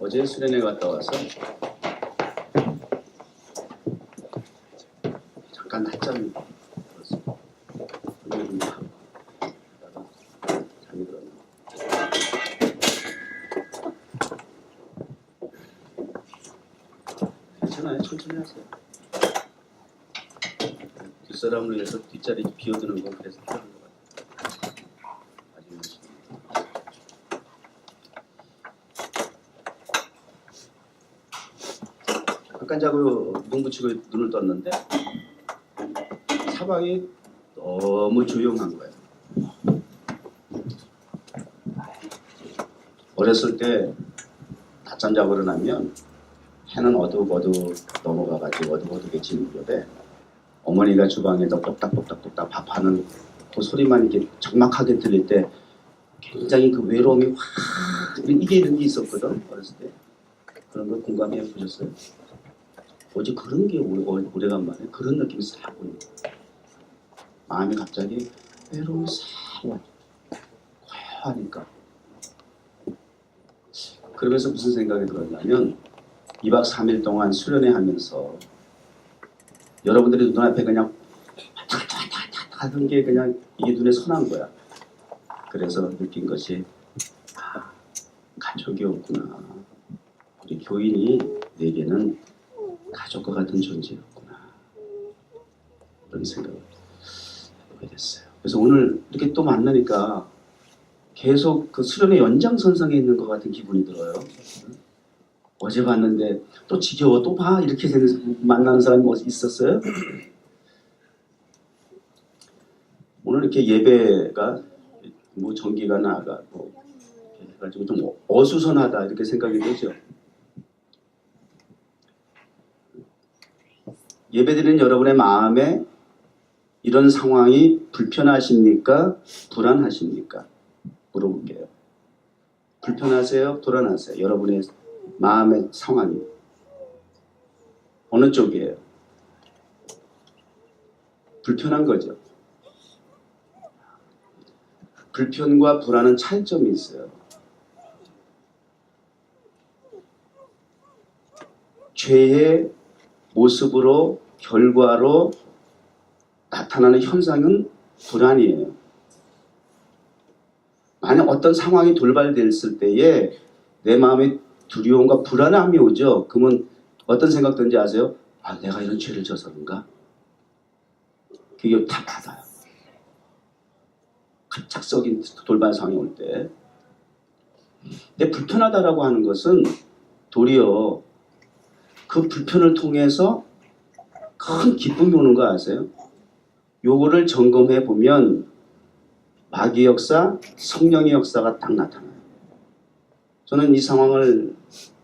어제 수련회 갔다 와서 잠깐 낮잠 들었어. 오늘 좀 자고 그러다가 잠이 들었네. 괜찮아요. 천천히 하세요. 뒷사람을 위해서 뒷자리 비워두는 건 그래서 필요한 것 같아요. 아주 잠깐 자고 눈 붙이고 눈을 떴는데 사방이 너무 조용한 거예요. 어렸을 때 낮잠 자고 일어나면 해는 어둑어둑 넘어가가지고 어둑어둑해지는 무렵에 어머니가 주방에서 똑딱똑딱똑딱 밥하는 그 소리만 이렇게 적막하게 들릴 때 굉장히 그 외로움이 확 이게 이런 게 있었거든. 어렸을 때 그런 거 공감해 보셨어요? 어제 그런 게 오래간만에 그런 느낌이 싹 오는 거예요. 마음이 갑자기 외로움이 싹 와요. 고요하니까. 그러면서 무슨 생각이 들었냐면 2박 3일 동안 수련회 하면서 여러분들이 눈앞에 그냥 왔다 갔다 하던 게 그냥 이게 눈에 선한 거야. 그래서 느낀 것이 가족이 없구나. 우리 교인이 내게는 가족과 같은 존재였구나. 그런 생각을 하게 됐어요. 그래서 오늘 이렇게 또 만나니까 계속 그 수련의 연장선상에 있는 것 같은 기분이 들어요. 어제 봤는데 또 지겨워 또 봐 이렇게 만나는 사람이 뭐 있었어요? 오늘 이렇게 예배가 뭐 전기가 나가고 해가지고 좀 어수선하다 이렇게 생각이 되죠. 예배드리는 여러분의 마음에 이런 상황이 불편하십니까? 불안하십니까? 물어볼게요. 불편하세요? 불안하세요? 여러분의 마음의 상황이 어느 쪽이에요? 불편한 거죠. 불편과 불안은 차이점이 있어요. 죄의 모습으로 결과로 나타나는 현상은 불안이에요. 만약 어떤 상황이 돌발됐을 때에 내 마음에 두려움과 불안함이 오죠. 그러면 어떤 생각 드는지 아세요? 아, 내가 이런 죄를 져서 그런가? 그게 다 받아요. 갑작스러운 돌발 상황이 올 때. 근데 불편하다라고 하는 것은 도리어 그 불편을 통해서 큰 기쁨이 오는 거 아세요? 요거를 점검해 보면 마귀의 역사, 성령의 역사가 딱 나타나요. 저는 이 상황을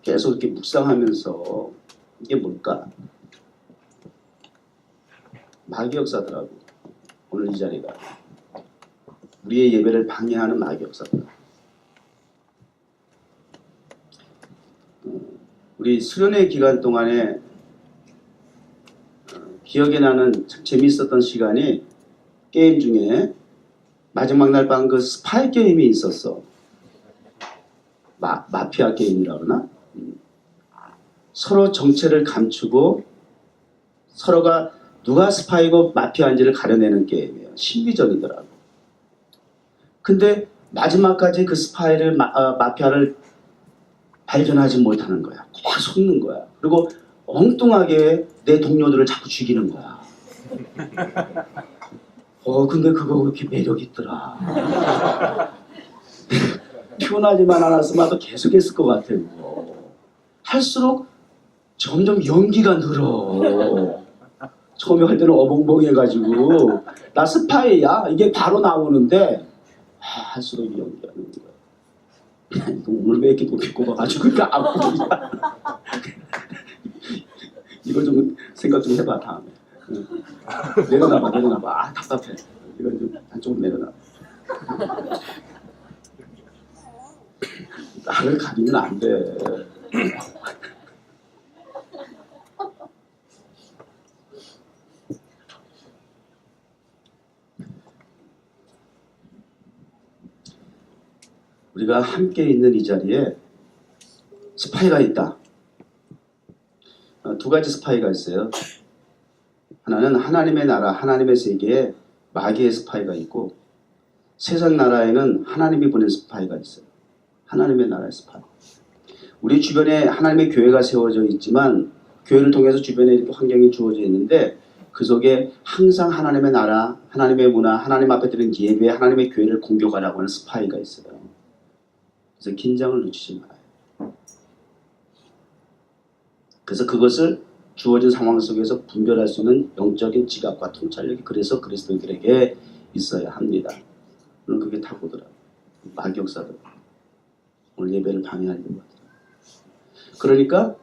계속 이렇게 묵상하면서 이게 뭘까? 마귀 역사더라고. 오늘 이 자리가 우리의 예배를 방해하는 마귀 역사더라고. 우리 수련회 기간 동안에 기억에 나는 참 재미있었던 시간이 게임 중에 마지막 날 밤 그 스파이 게임이 있었어. 마피아 게임이라고 그러나? 서로 정체를 감추고 서로가 누가 스파이고 마피아인지를 가려내는 게임이에요. 신비적이더라고. 근데 마지막까지 그 스파이를 마피아를 발견하지 못하는 거야. 꽉 속는 거야. 그리고 엉뚱하게 내 동료들을 자꾸 죽이는 거야. 근데 그거 그렇게 매력 있더라. 표현하지만 않았으면 계속했을 것 같아요. 할수록 점점 연기가 늘어. 처음에 할 때는 어벙벙해가지고 나 스파이야 이게 바로 나오는데 할수록 연기가 느는 거야. 오늘 왜 이렇게 높이 꼽아가지고 아프냐. 이거 좀 생각 좀 해봐 다음에. 내려놔봐. 답답해. 이건 좀 한쪽으로 내려놔. 나를 가리면 안 돼. 우리가 함께 있는 이 자리에 스파이가 있다. 두 가지 스파이가 있어요. 하나는 하나님의 나라, 하나님의 세계에 마귀의 스파이가 있고, 세상 나라에는 하나님이 보낸 스파이가 있어요. 하나님의 나라의 스파이. 우리 주변에 하나님의 교회가 세워져 있지만, 교회를 통해서 주변에 이렇게 환경이 주어져 있는데, 그 속에 항상 하나님의 나라, 하나님의 문화, 하나님 앞에 드린 예배, 하나님의 교회를 공격하려고 하는 스파이가 있어요. 그래서 긴장을 늦추지 말아요. 그래서 그것을 주어진 상황 속에서 분별할 수 있는 영적인 지각과 통찰력이 그래서 그리스도인들에게 있어야 합니다. 오늘 그게 타고더라고요. 마귀역사도 오늘 예배를 방해하려고 하더라고요. 그러니까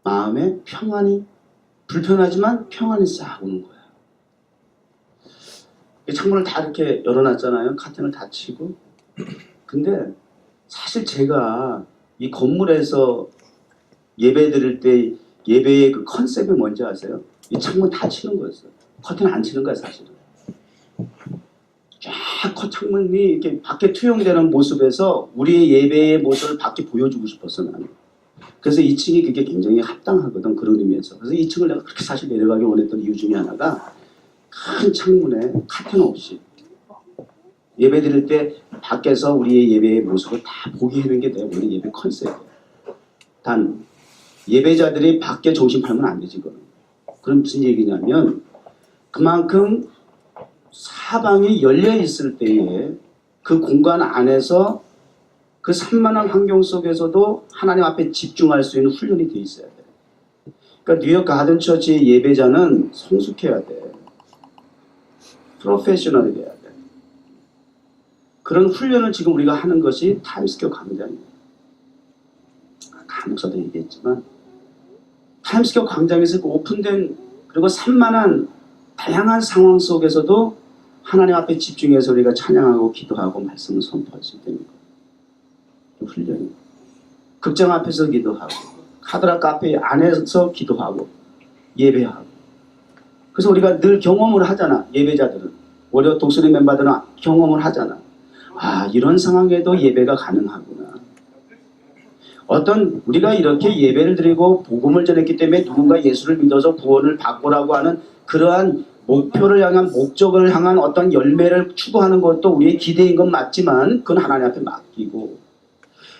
마음에 평안이, 불편하지만 평안이 싹 오는 거예요. 창문을 다 이렇게 열어놨잖아요. 카튼을 다 치고. 근데 사실 제가 이 건물에서 예배 드릴 때 예배의 그 컨셉이 뭔지 아세요? 이 창문 다 치는 거였어요. 커튼 안 치는 거야 사실은. 쫙 창문이 이렇게 밖에 투영되는 모습에서 우리의 예배의 모습을 밖에 보여주고 싶었어 나는. 그래서 2층이 그게 굉장히 합당하거든, 그런 의미에서. 그래서 2층을 내가 그렇게 사실 내려가기 원했던 이유 중에 하나가 큰 창문에 카튼 없이 예배 드릴 때 밖에서 우리의 예배의 모습을 다 보게 하는 게 내 원래 예배 컨셉이에요. 단 예배자들이 밖에 정신 팔면 안 되지 그거는. 그럼 무슨 얘기냐면 그만큼 사방이 열려 있을 때에 그 공간 안에서 그 산만한 환경 속에서도 하나님 앞에 집중할 수 있는 훈련이 돼 있어야 돼. 그러니까 뉴욕 가든처치의 예배자는 성숙해야 돼. 프로페셔널이 돼야 돼. 그런 훈련을 지금 우리가 하는 것이 타임스퀘어 광장이에요. 간혹서도 얘기했지만 타임스퀘어 광장에서 그 오픈된 그리고 산만한 다양한 상황 속에서도 하나님 앞에 집중해서 우리가 찬양하고 기도하고 말씀을 선포할 수 있다는 거예요. 훈련이. 극장 앞에서 기도하고 카드라 카페 안에서 기도하고 예배하고. 그래서 우리가 늘 경험을 하잖아. 예배자들은. 월요 독수리 멤버들은 경험을 하잖아. 아, 이런 상황에도 예배가 가능하구나. 어떤 우리가 이렇게 예배를 드리고 복음을 전했기 때문에 누군가 예수를 믿어서 구원을 받고라고 하는 그러한 목표를 향한, 목적을 향한 어떤 열매를 추구하는 것도 우리의 기대인 건 맞지만 그건 하나님 앞에 맡기고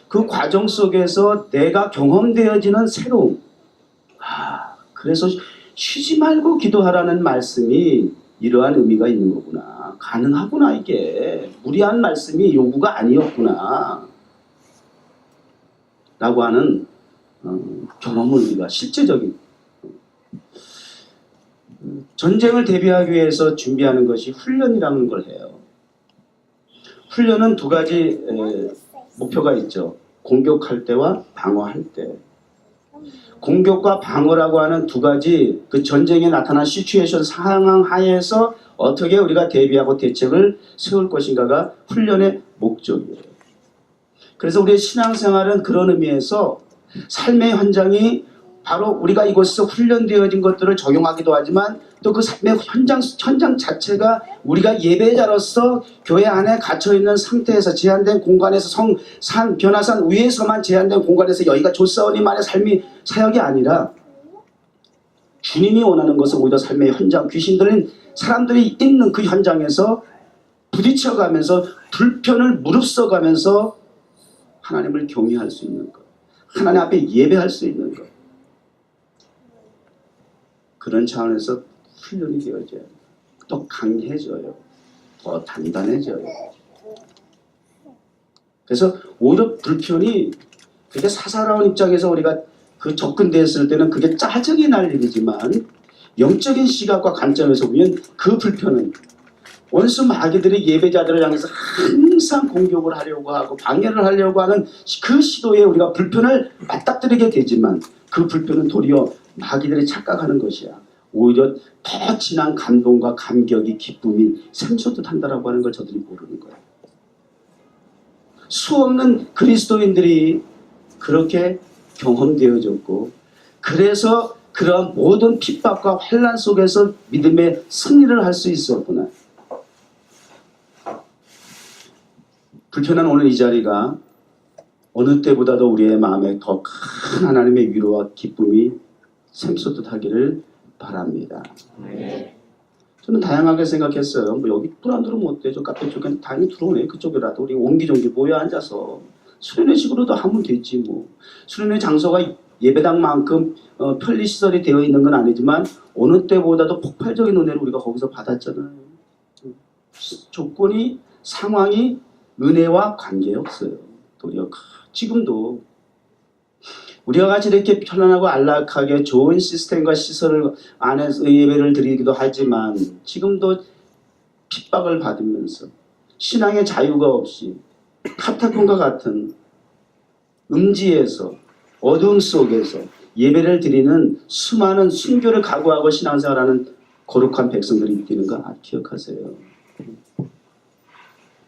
그 과정 속에서 내가 경험되어지는 새로움. 그래서 쉬지 말고 기도하라는 말씀이 이러한 의미가 있는 거구나. 가능하구나. 이게 무리한 말씀이 요구가 아니었구나 라고 하는 경험을 우리가 실제적인 전쟁을 대비하기 위해서 준비하는 것이 훈련이라는 걸 해요. 훈련은 두 가지 목표가 있죠. 공격할 때와 방어할 때. 공격과 방어라고 하는 두 가지 그 전쟁에 나타난 시츄에이션 상황 하에서 어떻게 우리가 대비하고 대책을 세울 것인가가 훈련의 목적이에요. 그래서 우리의 신앙생활은 그런 의미에서 삶의 현장이 바로 우리가 이곳에서 훈련되어진 것들을 적용하기도 하지만 또 그 삶의 현장 자체가 우리가 예배자로서 교회 안에 갇혀있는 상태에서 제한된 공간에서 변화산 위에서만 제한된 공간에서 여기가 조사원이만의 삶이 사역이 아니라 주님이 원하는 것은 오히려 삶의 현장, 귀신 들린 사람들이 있는 그 현장에서 부딪혀가면서 불편을 무릅써가면서 하나님을 경외할 수 있는 것, 하나님 앞에 예배할 수 있는 것, 그런 차원에서 훈련이 되어져요. 더 강해져요. 더 단단해져요. 그래서 오히려 불편이 그게 사사로운 입장에서 우리가 그 접근됐을 때는 그게 짜증이 날 일이지만 영적인 시각과 관점에서 보면 그 불편은 원수 마귀들이 예배자들을 향해서 항상 공격을 하려고 하고 방해를 하려고 하는 그 시도에 우리가 불편을 맞닥뜨리게 되지만 그 불편은 도리어 마귀들이 착각하는 것이야. 오히려 더 진한 감동과 감격이, 기쁨이 샘솟듯 한다라고 하는 걸 저들이 모르는 거예요. 수없는 그리스도인들이 그렇게 경험되어졌고 그래서 그런 모든 핍박과 환난 속에서 믿음의 승리를 할 수 있었구나. 불편한 오늘 이 자리가 어느 때보다도 우리의 마음에 더 큰 하나님의 위로와 기쁨이 샘솟듯하기를 바랍니다. 저는 다양하게 생각했어요. 뭐 여기 불 안 들어오면 어때? 저 카페 쪽에 당연히 들어오네. 그쪽이라도 우리 옹기종기 모여 앉아서 수련회식으로도 하면 되지 뭐. 수련회 장소가 예배당만큼 편리시설이 되어 있는 건 아니지만 어느 때보다도 폭발적인 은혜를 우리가 거기서 받았잖아요. 조건이 상황이 은혜와 관계없어요. 도리어 지금도 우리가 같이 이렇게 편안하고 안락하게 좋은 시스템과 시설 안에서 예배를 드리기도 하지만 지금도 핍박을 받으면서 신앙의 자유가 없이 카타콤과 같은 음지에서 어둠 속에서 예배를 드리는 수많은 순교를 각오하고 신앙생활하는 거룩한 백성들이 있다는 거 기억하세요.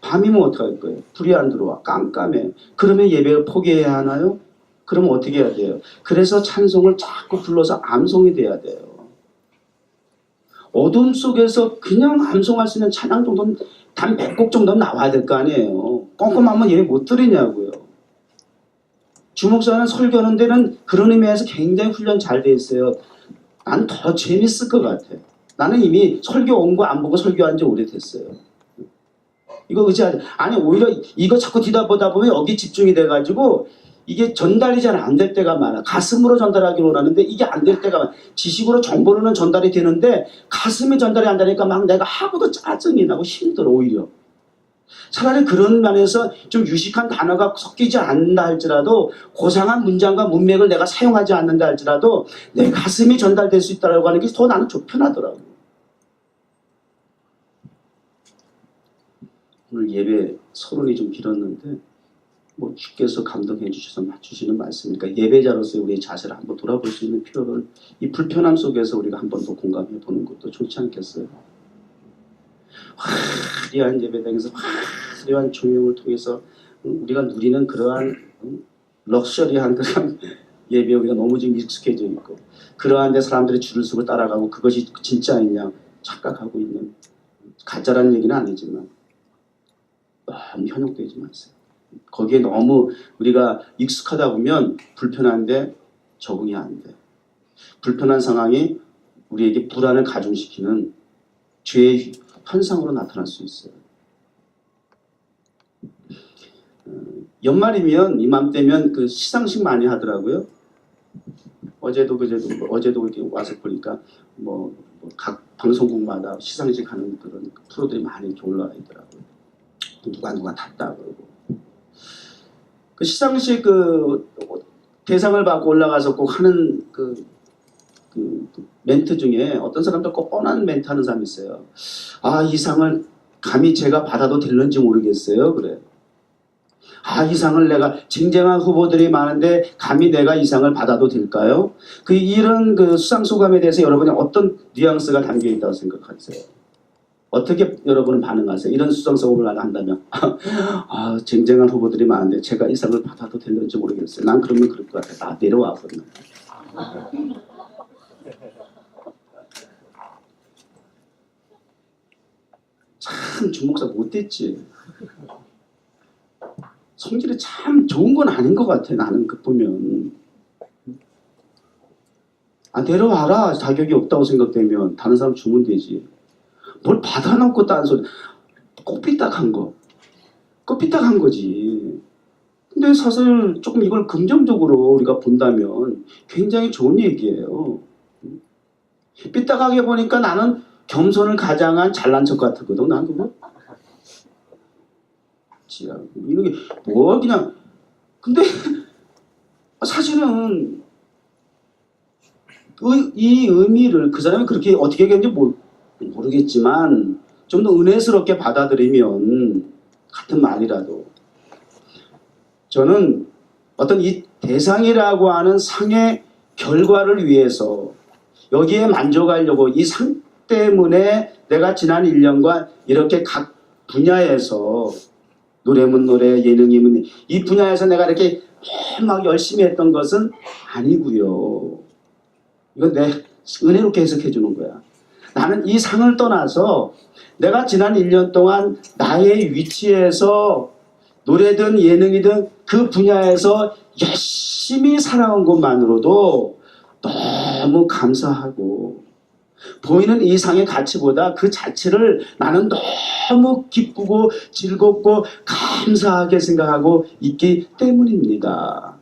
밤이면 어떡할 거예요? 불이 안 들어와. 깜깜해. 그러면 예배를 포기해야 하나요? 그러면 어떻게 해야 돼요? 그래서 찬송을 자꾸 불러서 암송이 돼야 돼요. 어둠 속에서 그냥 암송할 수 있는 찬양 정도는 단 100곡 정도는 나와야 될 거 아니에요. 꼼꼼하면 예배 못 드리냐고요. 주목사는 설교하는 데는 그런 의미에서 굉장히 훈련 잘 돼 있어요. 난 더 재밌을 것 같아. 나는 이미 설교 온 거 안 보고 설교한 지 오래됐어요. 이거 의지하지. 아니 오히려 이거 자꾸 뒤다보다 보면 여기 집중이 돼가지고 이게 전달이 잘 안 될 때가 많아. 가슴으로 전달하기로 하는데 이게 안 될 때가 많아. 지식으로 정보로는 전달이 되는데 가슴이 전달이 안 되니까 막 내가 하고도 짜증이 나고 힘들어 오히려. 차라리 그런 면에서 좀 유식한 단어가 섞이지 않는다 할지라도 고상한 문장과 문맥을 내가 사용하지 않는다 할지라도 내 가슴이 전달될 수 있다고 하는 게 더 나는 좀 편하더라고. 오늘 예배 서론이 좀 길었는데 뭐 주께서 감동해 주셔서 맞추시는 말씀이니까 예배자로서의 우리의 자세를 한번 돌아볼 수 있는 필요를 이 불편함 속에서 우리가 한 번 더 공감해 보는 것도 좋지 않겠어요? 화려한 예배당에서 화려한 조명을 통해서 우리가 누리는 그러한 럭셔리한 그런 예배에 우리가 너무 지금 익숙해져 있고 그러한 데 사람들이 줄을 서고 따라가고 그것이 진짜이냐 착각하고 있는 가짜라는 얘기는 아니지만 너무 현혹되지 마세요. 거기에 너무 우리가 익숙하다 보면 불편한데 적응이 안 돼. 불편한 상황이 우리에게 불안을 가중시키는 죄의 현상으로 나타날 수 있어요. 연말이면 이맘때면 그 시상식 많이 하더라고요. 어제도 이렇게 와서 보니까 각 방송국마다 시상식 하는 그런 프로들이 많이 이렇게 올라와 있더라고요. 누가 탔다 그러고. 그 시상식 대상을 받고 올라가서 꼭 하는 그 멘트 중에 어떤 사람도 꼭 뻔한 멘트 하는 사람이 있어요. 아, 이 상을 감히 제가 받아도 될는지 모르겠어요. 그래. 아, 이 상을 내가 쟁쟁한 후보들이 많은데 감히 내가 이 상을 받아도 될까요? 이런 수상 소감에 대해서 여러분이 어떤 뉘앙스가 담겨 있다고 생각하세요? 어떻게 여러분은 반응하세요? 이런 수상 소감을 한다면 아, 쟁쟁한 후보들이 많은데 제가 이 상을 받아도 될는지 모르겠어요. 난 그러면 그럴 것 같아요. 아, 내려와 그러면. 참 주목사 못됐지. 성질이 참 좋은 건 아닌 것 같아. 나는 보면. 아, 내려와라. 자격이 없다고 생각되면 다른 사람 주면 되지. 뭘 받아놓고 딴 소리. 꼽히딱한 거. 꼽히딱한 거지. 근데 사실 조금 이걸 긍정적으로 우리가 본다면 굉장히 좋은 얘기예요. 삐딱하게 보니까 나는 겸손을 가장한 잘난 척 같거든. 난 그거. 이런 게 뭐 그냥. 근데 사실은 이 의미를 그 사람이 그렇게 어떻게 얘기했는지 모르겠지만 좀 더 은혜스럽게 받아들이면 같은 말이라도 저는 어떤 이 대상이라고 하는 상의 결과를 위해서 여기에 만족하려고 이 상 때문에 내가 지난 1년간 이렇게 각 분야에서 노래면 노래, 예능이면 이 분야에서 내가 이렇게 막 열심히 했던 것은 아니고요. 이건 내 은혜롭게 해석해 주는 거야. 나는 이 상을 떠나서 내가 지난 1년 동안 나의 위치에서 노래든 예능이든 그 분야에서 열심히 살아온 것만으로도 너무 감사하고 보이는 이상의 가치보다 그 자체를 나는 너무 기쁘고 즐겁고 감사하게 생각하고 있기 때문입니다.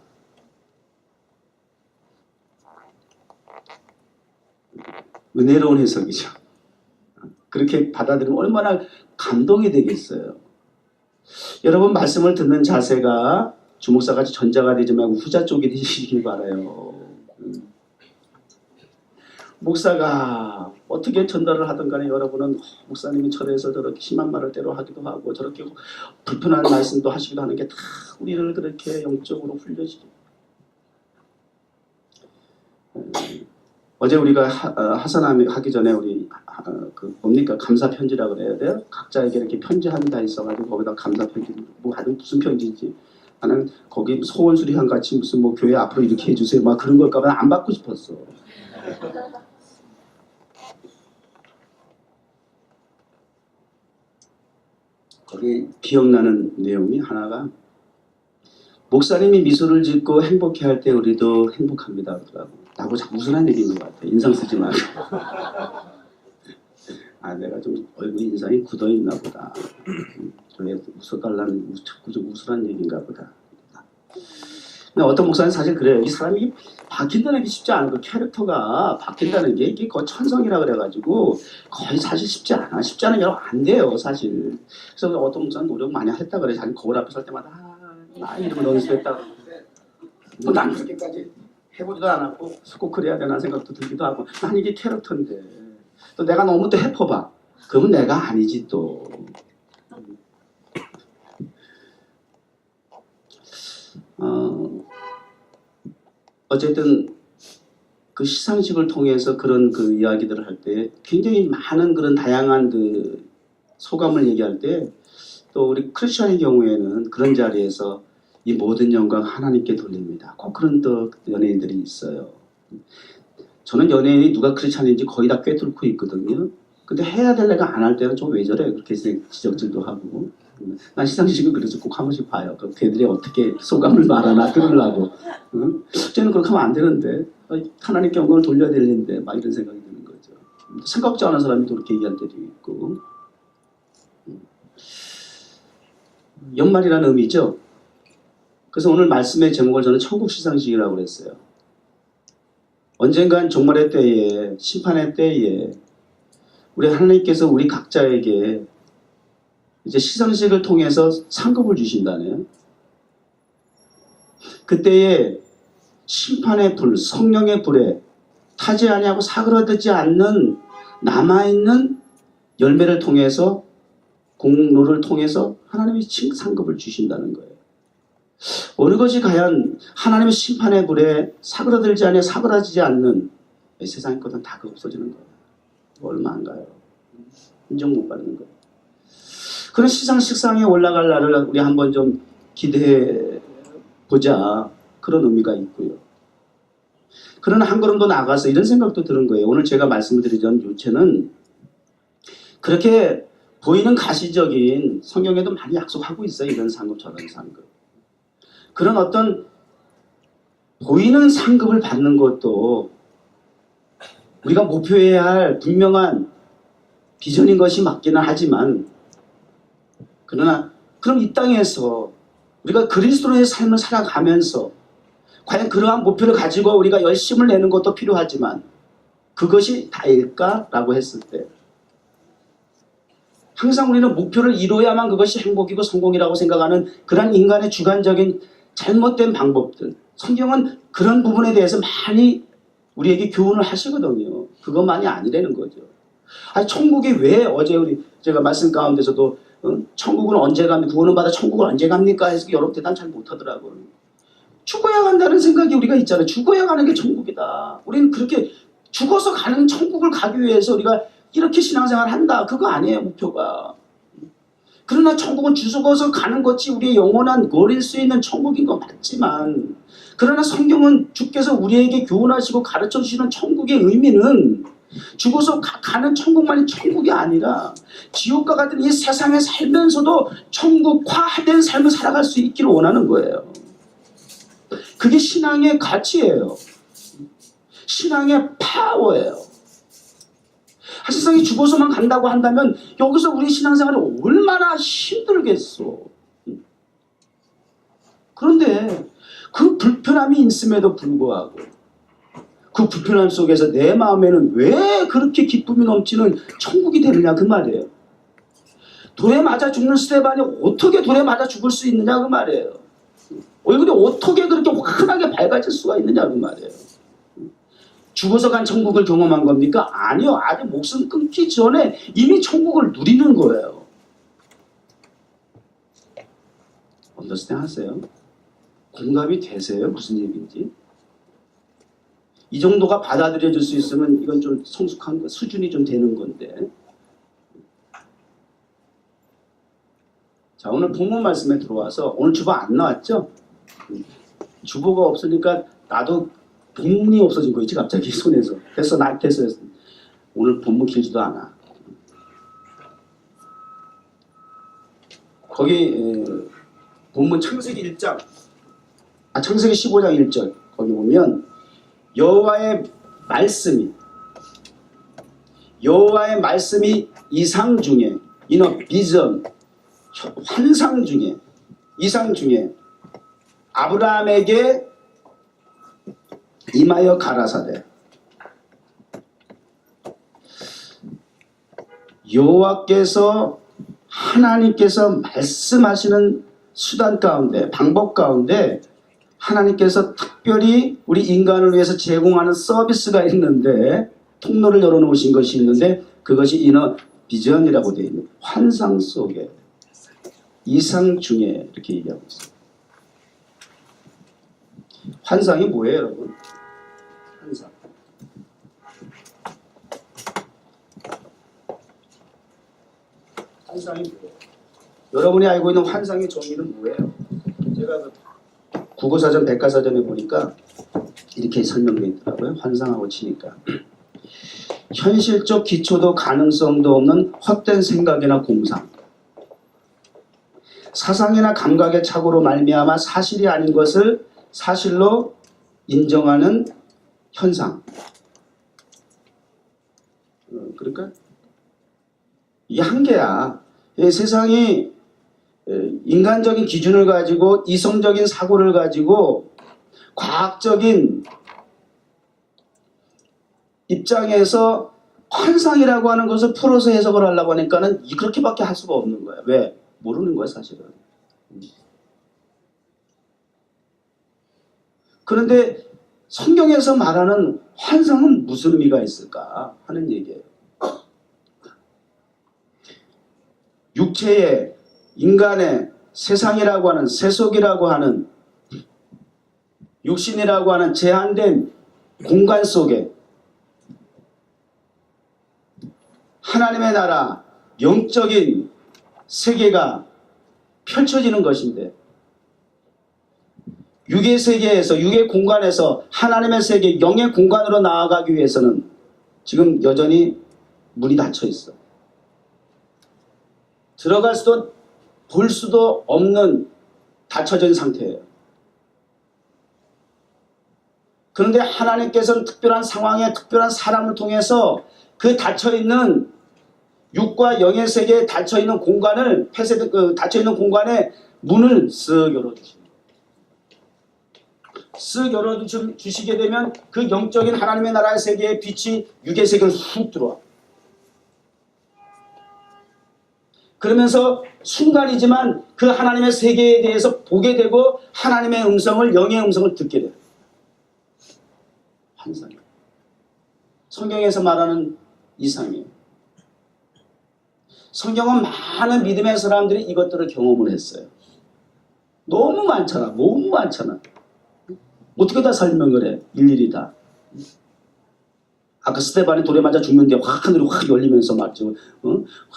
은혜로운 해석이죠. 그렇게 받아들이면 얼마나 감동이 되겠어요. 여러분 말씀을 듣는 자세가 주목사같이 전자가 되지 말고 후자 쪽이 되시길 바라요. 목사가 어떻게 전달을 하든 간에 여러분은 목사님이 절에서 저렇게 심한 말을 때로 하기도 하고 저렇게 불편한 말씀도 하시기도 하는 게 다 우리를 그렇게 영적으로 훈련시킵니다. 어제 우리가 하산함 하기 전에 우리 뭡니까 감사 편지라 그래야 돼요. 각자에게 이렇게 편지함이 다 있어가지고 거기다 감사 편지 뭐 하든 무슨 편지인지 나는 거기 소원수리한 같이 무슨 뭐 교회 앞으로 이렇게 해주세요 막 그런 걸까봐 안 받고 싶었어. 거기 기억나는 내용이 하나가 목사님이 미소를 짓고 행복해할 때 우리도 행복합니다 그러더라고. 나하고 자꾸 무슨한 얘기인 것 같아. 인상 쓰지 말고. 아 내가 좀 얼굴 인상이 굳어있나 보다. 왜 웃어달라는 자꾸 좀 우스란 얘기인가 보다. 근데 어떤 목사는 사실 그래요. 이 사람이 바뀐다는 게 쉽지 않은 그 캐릭터가 바뀐다는 게 이게 거의 천성이라 그래가지고 거의 사실 쉽지 않아. 쉽지 않은 게 안 돼요 사실. 그래서 어떤 목사는 노력 많이 했다 그래. 자기 거울 앞에 설 때마다 나 이러고 연습했다. 뭐 난 그렇게까지 해보지도 않았고 꼭 그래야 되나 생각도 들기도 하고 난 이게 캐릭터인데 또 내가 너무 또 해퍼봐. 그러면 내가 아니지 또. 어쨌든 그 시상식을 통해서 그런 그 이야기들을 할 때 굉장히 많은 그런 다양한 그 소감을 얘기할 때 또 우리 크리스천의 경우에는 그런 자리에서 이 모든 영광 하나님께 돌립니다. 꼭 그런 또 연예인들이 있어요. 저는 연예인이 누가 크리스천인지 거의 다 꿰뚫고 있거든요. 근데 해야 될 애가 안 할 때는 좀 왜 저래? 그렇게 지적질도 하고. 난 시상식은 그래서 꼭 한 번씩 봐요. 그 걔들이 어떻게 소감을 말하나 들으려고. 응? 저는 그렇게 하면 안 되는데 하나님께 영광을 돌려야 되는데 막 이런 생각이 드는 거죠. 생각지 않은 사람이 또 그렇게 얘기할 때도 있고. 연말이라는 의미죠. 그래서 오늘 말씀의 제목을 저는 천국 시상식이라고 그랬어요. 언젠간 종말의 때에 심판의 때에 우리 하나님께서 우리 각자에게 이제 시상식을 통해서 상급을 주신다네요. 그때에 심판의 불, 성령의 불에 타지 아니하고 사그라들지 않는 남아있는 열매를 통해서 공로를 통해서 하나님이 상급을 주신다는 거예요. 어느 것이 과연 하나님의 심판의 불에 사그라들지 아니하고 사그라지지 않는 세상의 것은 다 없어지는 거예요. 얼마인가요? 인정 못 받는 거예요. 그런 시상식상에 올라갈 날을 우리 한번 좀 기대해 보자. 그런 의미가 있고요. 그러나 한 걸음 더 나가서 이런 생각도 드는 거예요. 오늘 제가 말씀을 드리던 요체는 그렇게 보이는 가시적인 성경에도 많이 약속하고 있어요. 이런 상급 저런 상급. 그런 어떤 보이는 상급을 받는 것도 우리가 목표해야 할 분명한 비전인 것이 맞기는 하지만 그러나 그럼 이 땅에서 우리가 그리스도의 삶을 살아가면서 과연 그러한 목표를 가지고 우리가 열심을 내는 것도 필요하지만 그것이 다일까라고 했을 때 항상 우리는 목표를 이루어야만 그것이 행복이고 성공이라고 생각하는 그런 인간의 주관적인 잘못된 방법들. 성경은 그런 부분에 대해서 많이 우리에게 교훈을 하시거든요. 그것만이 아니라는 거죠. 아니, 천국이 왜 어제 제가 말씀 가운데서도 천국은 언제 갑니까? 구원을 받아 천국을 언제 갑니까? 해서 여러 대답 잘 못하더라고요. 죽어야 간다는 생각이 우리가 있잖아요. 죽어야 가는 게 천국이다. 우리는 그렇게 죽어서 가는 천국을 가기 위해서 우리가 이렇게 신앙생활을 한다. 그거 아니에요, 목표가. 그러나 천국은 죽어서 가는 것이 우리의 영원한 거릴 수 있는 천국인 건 맞지만 그러나 성경은 주께서 우리에게 교훈하시고 가르쳐 주시는 천국의 의미는 죽어서 가는 천국만이 천국이 아니라 지옥과 같은 이 세상에 살면서도 천국화된 삶을 살아갈 수 있기를 원하는 거예요. 그게 신앙의 가치예요. 신앙의 파워예요. 세상에 죽어서만 간다고 한다면 여기서 우리 신앙생활이 얼마나 힘들겠어. 그런데 그 불편함이 있음에도 불구하고 그 불편함 속에서 내 마음에는 왜 그렇게 기쁨이 넘치는 천국이 되느냐 그 말이에요. 돌에 맞아 죽는 스데반이 어떻게 돌에 맞아 죽을 수 있느냐 그 말이에요. 얼굴이 어떻게 그렇게 환하게 밝아질 수가 있느냐 그 말이에요. 죽어서 간 천국을 경험한 겁니까? 아니요. 아직 목숨 끊기 전에 이미 천국을 누리는 거예요. 언더스탠 하세요? 공감이 되세요? 무슨 얘기인지? 이 정도가 받아들여질 수 있으면 이건 좀 성숙한 거, 수준이 좀 되는 건데. 자, 오늘 본문 말씀에 들어와서 오늘 주보 안 나왔죠? 주보가 없으니까 나도 본문이 없어진 거 있지 갑자기 손에서. 됐어, 됐어. 오늘 본문 길지도 않아. 거기 본문 창세기 1장, 창세기 15장 1절 거기 보면 여호와의 말씀이 이상 중에 이너 비전 환상 중에 이상 중에 아브라함에게 임하여 가라사대 여호와께서 하나님께서 말씀하시는 수단 가운데 방법 가운데 하나님께서 특별히 우리 인간을 위해서 제공하는 서비스가 있는데 통로를 열어놓으신 것이 있는데 그것이 이너 비전이라고 되어 있는 환상 속에 이상 중에 이렇게 얘기하고 있어요. 환상이 뭐예요 여러분? 환상. 환상이 뭐예요? 여러분이 알고 있는 환상의 정의는 뭐예요? 제가 그 국어사전 백과사전에 보니까 이렇게 설명되어 있더라고요. 환상하고 치니까 현실적 기초도 가능성도 없는 헛된 생각이나 공상, 사상이나 감각의 착오로 말미암아 사실이 아닌 것을 사실로 인정하는 현상. 그러니까 이 한계야. 이 세상이 인간적인 기준을 가지고 이성적인 사고를 가지고 과학적인 입장에서 환상이라고 하는 것을 풀어서 해석을 하려고 하니까는 그렇게밖에 할 수가 없는 거야. 왜? 모르는 거야 사실은. 그런데 성경에서 말하는 환상은 무슨 의미가 있을까 하는 얘기예요. 육체의 인간의 세상이라고 하는 세속이라고 하는 육신이라고 하는 제한된 공간 속에 하나님의 나라 영적인 세계가 펼쳐지는 것인데 육의 세계에서 육의 공간에서 하나님의 세계 영의 공간으로 나아가기 위해서는 지금 여전히 문이 닫혀 있어. 들어갈 수도 볼 수도 없는 닫혀진 상태예요. 그런데 하나님께서는 특별한 상황에 특별한 사람을 통해서 그 닫혀있는 육과 영의 세계에 닫혀있는 공간을 닫혀있는 공간에 문을 쓱 열어주십니다. 쓱 열어주시게 되면 그 영적인 하나님의 나라의 세계의 빛이 육의 세계로 훅 들어와. 그러면서 순간이지만 그 하나님의 세계에 대해서 보게 되고 하나님의 음성을 영의 음성을 듣게 돼요. 환상이에요. 성경에서 말하는 이상이에요. 성경은 많은 믿음의 사람들이 이것들을 경험을 했어요. 너무 많잖아. 너무 많잖아. 어떻게 다 설명을 해. 일일이 다. 아까 스데반이 돌에 맞아 죽는데 하늘이 확 열리면서 맞죠.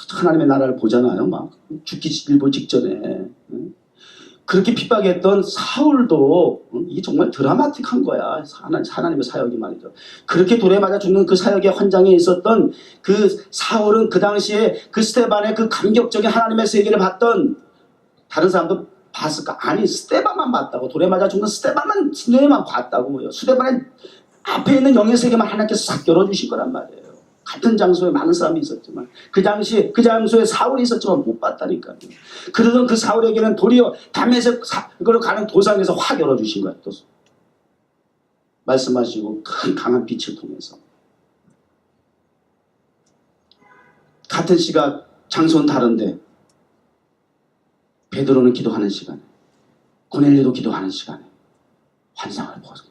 하나님의 나라를 보잖아요. 막 죽기 일보 직전에. 그렇게 핍박했던 사울도 이게 정말 드라마틱한 거야. 하나님의 사역이 말이죠. 그렇게 돌에 맞아 죽는 그 사역의 현장에 있었던 그 사울은 그 당시에 그 스데반의 그 감격적인 하나님의 세계를 봤던 다른 사람도 봤을까? 아니, 스데반만 봤다고. 돌에 맞아 죽는 스데반만 봤다고요. 스데반의 앞에 있는 영의 세계만 하나님께서 싹 열어주신 거란 말이에요. 같은 장소에 많은 사람이 있었지만 그 당시 그 장소에 사울이 있었지만 못 봤다니까요. 그러던 그 사울에게는 도리어 담에색 그걸 가는 도상에서 확 열어주신 거야. 또 말씀하시고 큰 강한 빛을 통해서 같은 시각 장소는 다른데 베드로는 기도하는 시간에 고넬료도 기도하는 시간에 환상을 보고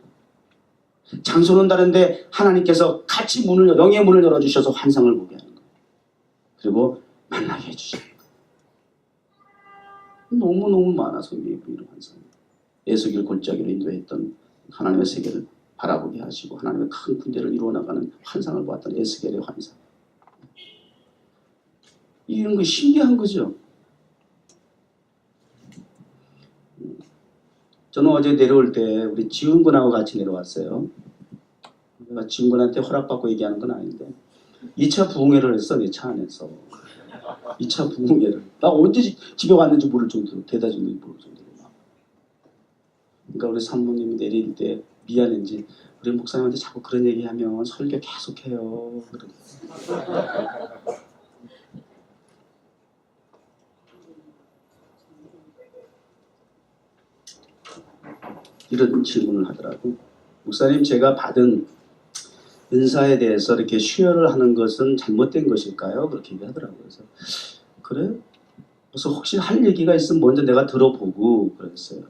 장소는 다른데 하나님께서 같이 영의 문을 열어주셔서 환상을 보게 하는 거예요. 그리고 만나게 해주시는 거예요. 너무너무 많아서 이런 환상이 에스겔 골짜기로 인도했던 하나님의 세계를 바라보게 하시고 하나님의 큰 군대를 이루어나가는 환상을 보았던 에스겔의 환상. 이런 거 신기한 거죠. 저는 어제 내려올 때 우리 지훈군하고 같이 내려왔어요. 내가 지훈군한테 허락받고 얘기하는 건 아닌데 2차 부흥회를 했어. 내 차 안에서 2차 부흥회를 나 언제 집에 왔는지 모를 정도로 대다 주는지 모를 정도로 막. 그러니까 우리 산모님이 내릴 때 미안한지 우리 목사님한테 자꾸 그런 얘기하면 설교 계속해요. 이런 질문을 하더라고. 목사님, 제가 받은 은사에 대해서 이렇게 수혈을 하는 것은 잘못된 것일까요? 그렇게 얘기하더라고요. 그래서 그래? 그래서 혹시 할 얘기가 있으면 먼저 내가 들어보고 그랬어요.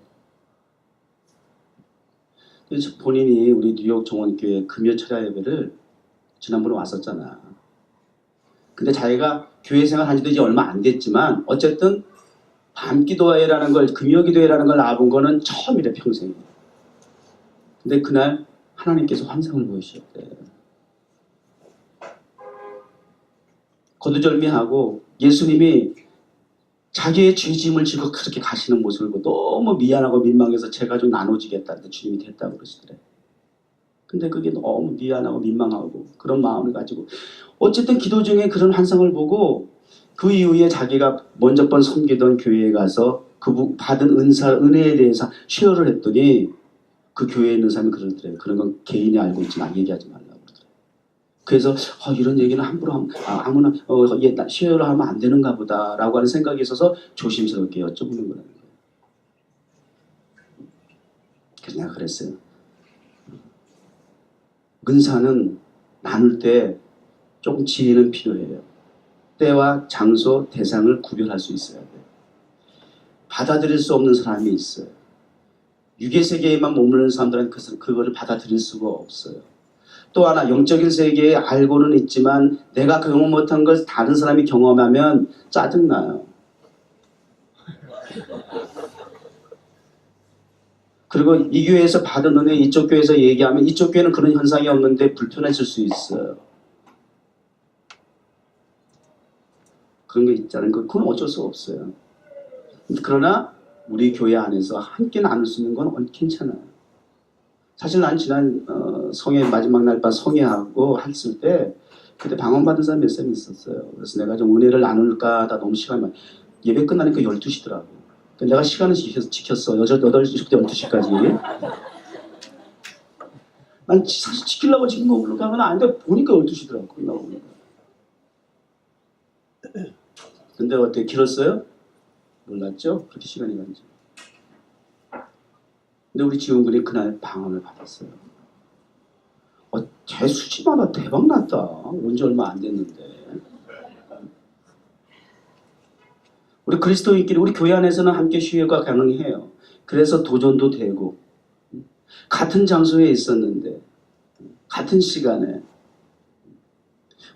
그래서 본인이 우리 뉴욕 정원교회 금요 철야 예배를 지난번에 왔었잖아. 근데 자기가 교회 생활 한 지도 이제 얼마 안 됐지만 어쨌든 밤기도회라는 걸, 금요기도회라는 걸 나와본 거는 처음이래, 평생에. 근데 그날 하나님께서 환상을 보이셨대. 거두절미하고 예수님이 자기의 죄짐을 지고 그렇게 가시는 모습을 보고 너무 미안하고 민망해서 제가 좀 나눠지겠다는데 주님이 됐다고 그러시더래. 근데 그게 너무 미안하고 민망하고 그런 마음을 가지고 어쨌든 기도 중에 그런 환상을 보고 그 이후에 자기가 먼저 번 섬기던 교회에 가서 그 받은 은혜에 대해서 쉐어를 했더니 그 교회에 있는 사람이 그러더래요. 그런 건 개인이 알고 있지만 얘기하지 말라고 그러더래요. 그래서 이런 얘기는 함부로 하면 아무나 쉐어를 하면 안 되는가 보다라고 하는 생각이 있어서 조심스럽게 여쭤보는 거라는 거예요. 그래서 내가 그랬어요. 은사는 나눌 때 조금 지혜는 필요해요. 때와 장소, 대상을 구별할 수 있어야 돼요. 받아들일 수 없는 사람이 있어요. 육의 세계에만 머무르는 사람들은 그거를 받아들일 수가 없어요. 또 하나 영적인 세계에 알고는 있지만 내가 경험 못한 걸 다른 사람이 경험하면 짜증나요. 그리고 이 교회에서 받은 은혜 이쪽 교회에서 얘기하면 이쪽 교회는 그런 현상이 없는데 불편해질 수 있어요. 그런 게 있잖아요. 그건 어쩔 수 없어요. 그러나 우리 교회 안에서 함께 나눌 수 있는 건 괜찮아요. 사실 난 지난 성회 마지막 날밤 성회하고 했을 때 그때 방언받은 사람 몇 사람 있었어요. 그래서 내가 좀 은혜를 나눌까 하다 너무 시간이 많이 예배 끝나니까 12시더라고. 내가 시간을 지켰어. 8시부터 12시까지. 난 사실 지키려고 지금 먹으려고 하면 안 돼. 보니까 12시더라고. 끝나고 보니까. 근데 어떻게 길었어요? 몰랐죠? 그렇게 시간이 간지. 근데 우리 지원군이 그날 방언을 받았어요. 제 수지마다 대박 났다. 온지 얼마 안 됐는데. 우리 그리스도인끼리 우리 교회 안에서는 함께 수요가 가능해요. 그래서 도전도 되고 같은 장소에 있었는데 같은 시간에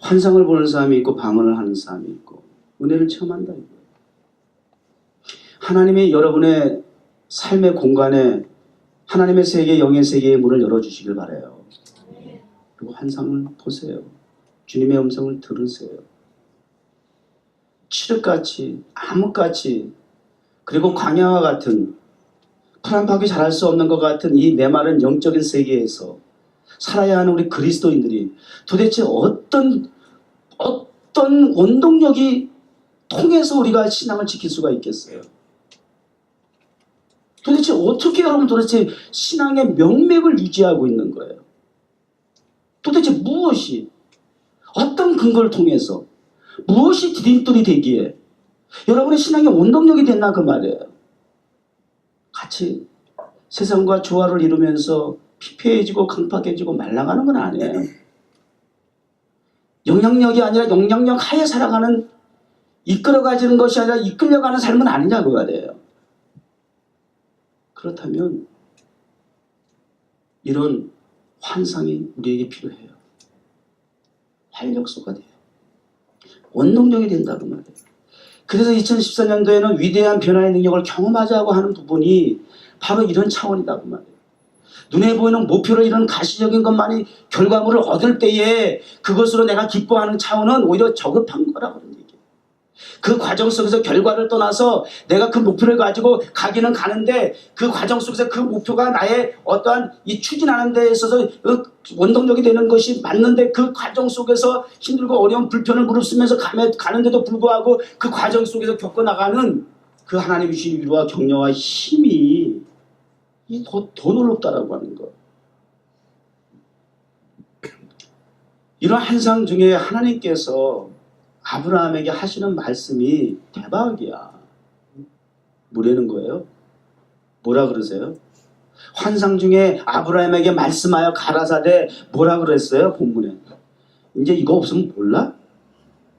환상을 보는 사람이 있고 방언을 하는 사람이 있고 은혜를 체험한다 이거예요. 하나님이 여러분의 삶의 공간에 하나님의 세계, 영의 세계의 문을 열어주시길 바라요. 그리고 환상을 보세요. 주님의 음성을 들으세요. 칠흑같이, 암흑같이, 그리고 광야와 같은 풀한바퀴 자랄 수 없는 것 같은 이 메마른 영적인 세계에서 살아야 하는 우리 그리스도인들이 도대체 어떤 원동력이 통해서 우리가 신앙을 지킬 수가 있겠어요? 도대체 어떻게 여러분 도대체 신앙의 명맥을 유지하고 있는 거예요? 도대체 무엇이 어떤 근거를 통해서 무엇이 디딤돌이 되기에 여러분의 신앙의 원동력이 됐나 그 말이에요. 같이 세상과 조화를 이루면서 피폐해지고 강팍해지고 말라가는 건 아니에요. 영향력이 아니라 영향력 하에 살아가는 이끌어가지는 것이 아니라 이끌려가는 삶은 아니냐 그 말이에요. 그렇다면 이런 환상이 우리에게 필요해요. 활력소가 돼요. 원동력이 된다 그 말이에요. 그래서 2014년도에는 위대한 변화의 능력을 경험하자고 하는 부분이 바로 이런 차원이다 그 말이에요. 눈에 보이는 목표를 이런 가시적인 것만이 결과물을 얻을 때에 그것으로 내가 기뻐하는 차원은 오히려 저급한 거라고 하는 얘기예요. 그 과정 속에서 결과를 떠나서 내가 그 목표를 가지고 가기는 가는데 그 과정 속에서 그 목표가 나의 어떠한 이 추진하는 데 있어서 원동력이 되는 것이 맞는데 그 과정 속에서 힘들고 어려운 불편을 무릅쓰면서 가는데도 불구하고 그 과정 속에서 겪어나가는 그 하나님이 주신 위로와 격려와 힘이 더 놀랍다라고 하는 것. 이런 환상 중에 하나님께서 아브라함에게 하시는 말씀이 대박이야. 뭐라는 거예요? 뭐라 그러세요? 환상 중에 아브라함에게 말씀하여 가라사대 뭐라 그랬어요? 본문에. 이제 이거 없으면 몰라?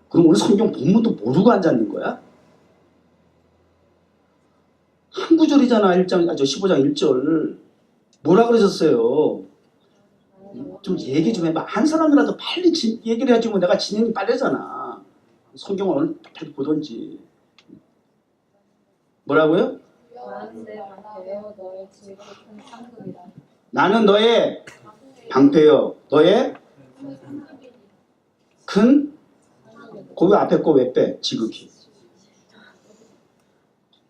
그럼 오늘 성경 본문도 모르고 앉았는 거야? 한 구절이잖아. 15장 1절. 뭐라 그러셨어요? 좀 얘기 좀 해봐. 한 사람이라도 빨리 얘기를 해주면 내가 진행이 빠르잖아. 성경을 오늘 빨리 보던지. 뭐라고요? 나는 너의 방패요. 너의 큰 고기 앞에 거 왜 빼? 지극히.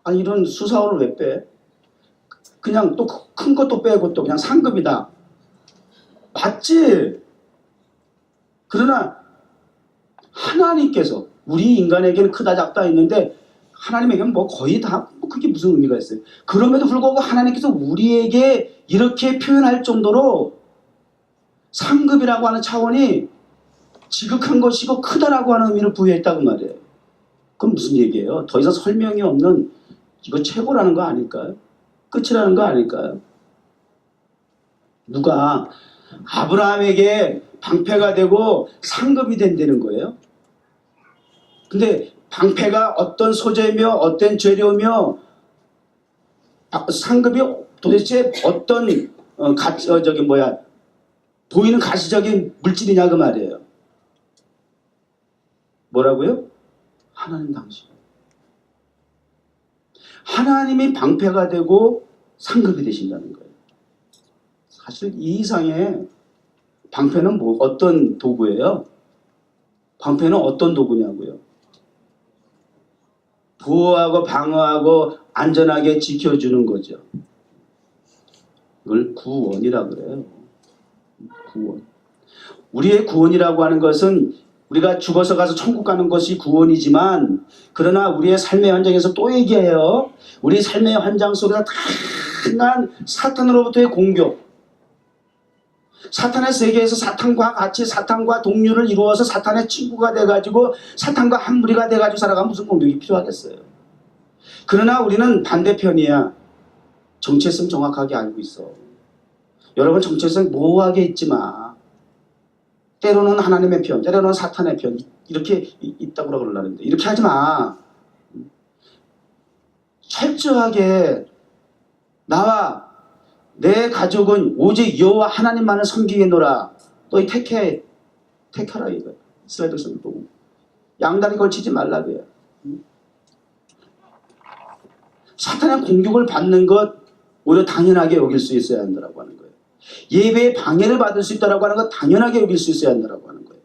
아니 이런 수사어를 왜 빼? 그냥 또 큰 것도 빼고 또 그냥 상급이다. 맞지? 그러나 하나님께서 우리 인간에게는 크다 작다 있는데 하나님에게는 뭐 거의 다 그게 무슨 의미가 있어요? 그럼에도 불구하고 하나님께서 우리에게 이렇게 표현할 정도로 상급이라고 하는 차원이 지극한 것이고 크다라고 하는 의미를 부여했다고 말이에요. 그럼 무슨 얘기예요? 더 이상 설명이 없는 이거 최고라는 거 아닐까요? 끝이라는 거 아닐까요? 누가 아브라함에게 방패가 되고 상급이 된다는 거예요? 근데 방패가 어떤 소재며 어떤 재료며 상급이 도대체 어떤 보이는 가시적인 물질이냐 그 말이에요. 뭐라고요? 하나님 당신. 하나님이 방패가 되고 상급이 되신다는 거예요. 사실 이 이상의 방패는 어떤 도구예요? 방패는 어떤 도구냐고요? 보호하고 방어하고 안전하게 지켜주는 거죠. 이걸 구원이라 그래요. 구원. 우리의 구원이라고 하는 것은 우리가 죽어서 가서 천국 가는 것이 구원이지만 그러나 우리의 삶의 현장에서 또 얘기해요. 우리 삶의 현장 속에서 다양한 사탄으로부터의 공격, 사탄의 세계에서 사탄과 같이 사탄과 동료를 이루어서 사탄의 친구가 돼가지고 사탄과 한 무리가 돼가지고 살아가면 무슨 공격이 필요하겠어요. 그러나 우리는 반대편이야. 정체성 정확하게 알고 있어. 여러분 정체성 모호하게 있지 마. 때로는 하나님의 편, 때로는 사탄의 편 이렇게 있다고 그러려는데 이렇게 하지 마. 철저하게 나와 내 가족은 오직 여호와 하나님만을 섬기겠노라. 너희 택하라 이거. 이스라엘 백성을 보고 양다리 걸치지 말라고요. 사탄의 공격을 받는 것 오히려 당연하게 여길 수 있어야 한다고 하는 거예요. 예배에 방해를 받을 수 있다고 하는 것 당연하게 여길 수 있어야 한다고 하는 거예요.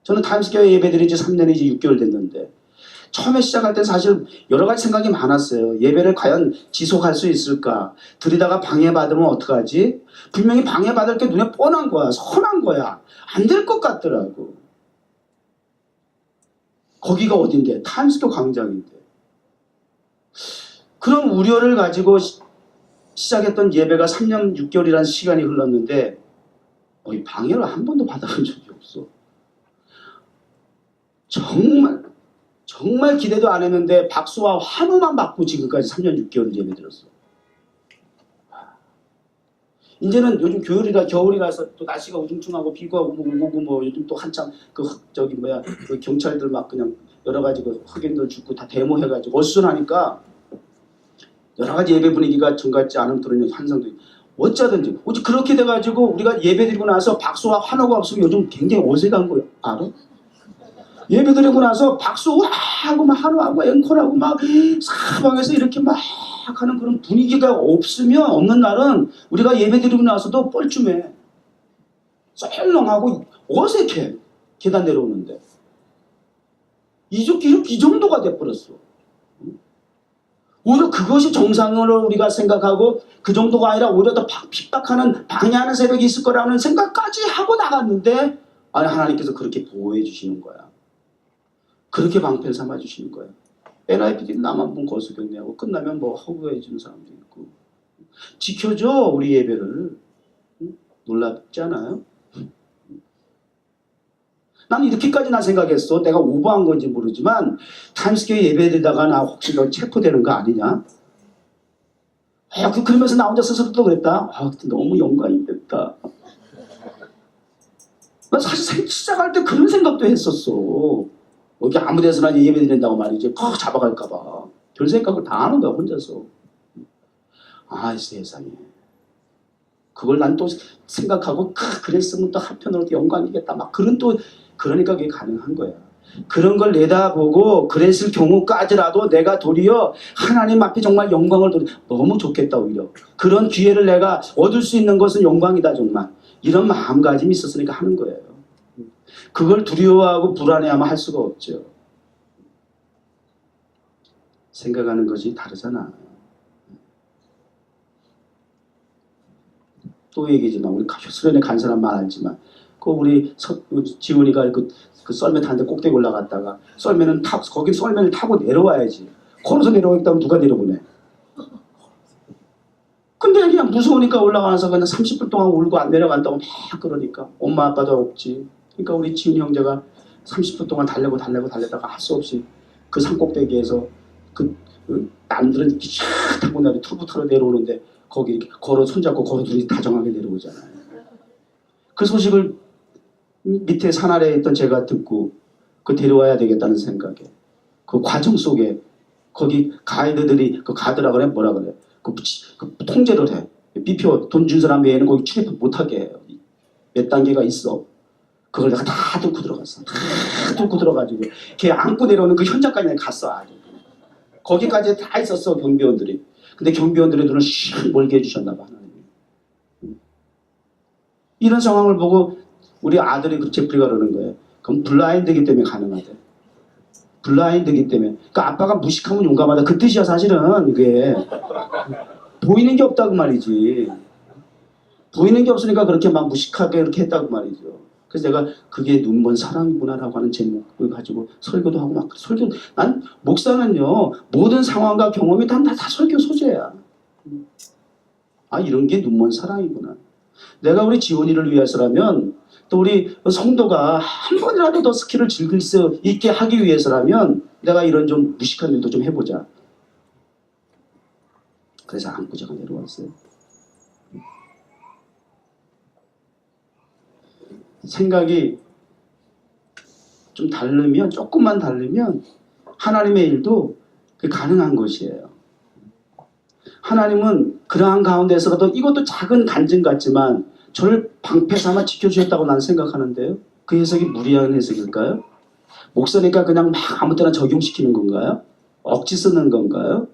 저는 타임스퀘어 예배드린 지 3년이 이제 6개월 됐는데 처음에 시작할 때 사실 여러 가지 생각이 많았어요. 예배를 과연 지속할 수 있을까? 들이다가 방해받으면 어떡하지? 분명히 방해받을 게 눈에 뻔한 거야. 선한 거야. 안 될 것 같더라고. 거기가 어딘데? 타임스퀘어 광장인데. 그런 우려를 가지고 시작했던 예배가 3년 6개월이라는 시간이 흘렀는데 방해를 한 번도 받아본 적이 없어. 정말 기대도 안 했는데 박수와 환호만 받고 지금까지 3년 6개월 예배 들었어. 이제는 요즘 겨울이라서 또 날씨가 우중충하고 비가 오고 뭐 요즘 또 한참 그 경찰들 막 그냥 여러 가지 그 흑인들 죽고 다 데모해가지고 어수선하니까 여러 가지 예배 분위기가 정 같지 않은 그런 현상도 어쩌든지 그렇게 돼가지고 우리가 예배 드리고 나서 박수와 환호가 없으면 요즘 굉장히 어색한 거 알아? 예배 드리고 나서 박수 하고 막 환호하고 앵콜하고 막 사방에서 이렇게 막 하는 그런 분위기가 없는 날은 우리가 예배 드리고 나서도 뻘쭘해. 썰렁하고 어색해. 계단 내려오는데. 이 정도가 돼버렸어. 오히려 그것이 정상으로 우리가 생각하고 그 정도가 아니라 오히려 더 핍박하는 방해하는 세력이 있을 거라는 생각까지 하고 나갔는데 하나님께서 그렇게 보호해 주시는 거야. 그렇게 방패를 삼아 주시는 거야. NIPD 나만 본 거수경례하고 끝나면 뭐 허구해 주는 사람도 있고. 지켜줘 우리 예배를. 놀랍지 않아요? 난 이렇게까지 나 생각했어. 내가 오버한 건지 모르지만 타임스퀘어 예배에다가 나 혹시 너 체포되는 거 아니냐? 그러면서 나 혼자 스스로 또 그랬다. 너무 영광이 됐다. 나 사실 시작할 때 그런 생각도 했었어. 여기 아무 데서나 예배 드린다고 말이지. 잡아갈까봐. 별 생각을 다 하는 거야 혼자서. 세상에. 그걸 난 또 생각하고 그랬으면 또 한편으로 영광이겠다. 그러니까 그게 가능한 거야. 그런 걸 내다보고 그랬을 경우까지라도 내가 도리어 하나님 앞에 정말 영광을 너무 좋겠다 오히려. 그런 기회를 내가 얻을 수 있는 것은 영광이다 정말. 이런 마음가짐이 있었으니까 하는 거예요. 그걸 두려워하고 불안해하면 할 수가 없죠. 생각하는 것이 다르잖아. 또 얘기지만 우리 수련회 간 사람 말 알지만 우리 지훈이가 그 썰매 타는데 꼭대기 올라갔다가 거기 썰매를 타고 내려와야지. 걸어서 내려오겠다면 누가 내려보내? 근데 그냥 무서우니까 올라가서 그냥 30분 동안 울고 안 내려간다고 막 그러니까 엄마 아빠도 없지. 그러니까 우리 지훈이 형제가 30분 동안 달려다가 할 수 없이 그 산꼭대기에서 남들은 이렇게 샥 타고 투부터로 내려오는데 거기 이렇게 손잡고 걸어 둘이 다정하게 내려오잖아요. 그 소식을 밑에 산 아래에 있던 제가 듣고 데려와야 되겠다는 생각에 그 과정 속에 거기 가이드들이 가드라 그래 뭐라 그래 그 통제를 해. 비표 돈 준 사람 외에는 거기 출입 못하게 해요. 몇 단계가 있어. 그걸 내가 다 뚫고 들어갔어. 다 뚫고 들어가지고 걔 안고 내려오는 그 현장까지 내가 갔어. 아주. 거기까지 다 있었어 경비원들이. 근데 경비원들의 눈을 씩 멀게 해주셨나 봐 하나님이. 이런 상황을 보고 우리 아들이 제프리가 그러는 거예요. 그럼 블라인드이기 때문에 가능하대. 블라인드이기 때문에. 그러니까 아빠가 무식하면 용감하다. 그 뜻이야 사실은 이게. 보이는 게 없다고 말이지. 보이는 게 없으니까 그렇게 막 무식하게 이렇게 했다고 말이죠. 그래서 내가 그게 눈먼 사랑이구나라고 하는 제목을 가지고 설교도 하고 난 목사는요 모든 상황과 경험이 다 설교 소재야. 이런 게 눈먼 사랑이구나. 내가 우리 지원이를 위해서라면 또 우리 성도가 한 번이라도 더 스킬을 즐길 수 있게 하기 위해서라면 내가 이런 좀 무식한 일도 좀 해보자. 그래서 안고 제가 내려왔어요. 생각이 좀 조금만 다르면 하나님의 일도 가능한 것이에요. 하나님은 그러한 가운데서라도 이것도 작은 간증 같지만 저를 방패 삼아 지켜주셨다고 나는 생각하는데요. 그 해석이 무리한 해석일까요? 목사니까 그냥 막 아무 때나 적용시키는 건가요? 억지 쓰는 건가요?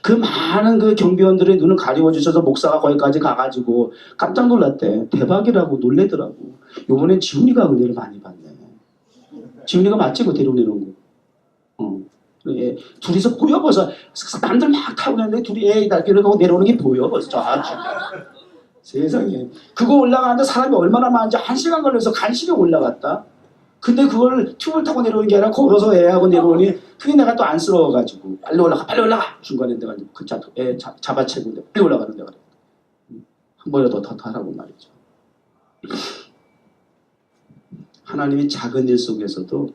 그 많은 그 경비원들의 눈을 가리워 주셔서 목사가 거기까지 가가지고 깜짝 놀랐대. 대박이라고 놀래더라고. 요번엔 지훈이가 은혜를 많이 받네. 지훈이가 맞지? 그 데려오는 거. 예, 둘이서 보여 벌써. 남들 막 타고 있는데 둘이 애 날개를 가고 내려오는 게 보여 벌써. 세상에. 그거 올라가는데 사람이 얼마나 많은지 1시간 걸려서 간신히 올라갔다. 근데 그걸 튜브를 타고 내려오는 게 아니라 걸어서 애하고 내려오니 그게 내가 또 안쓰러워가지고 빨리 올라가 중간에 내가 애 잡아채고 빨리 올라가는 데가 한 번이라도 더 타라고 말이죠. 하나님이 작은 일 속에서도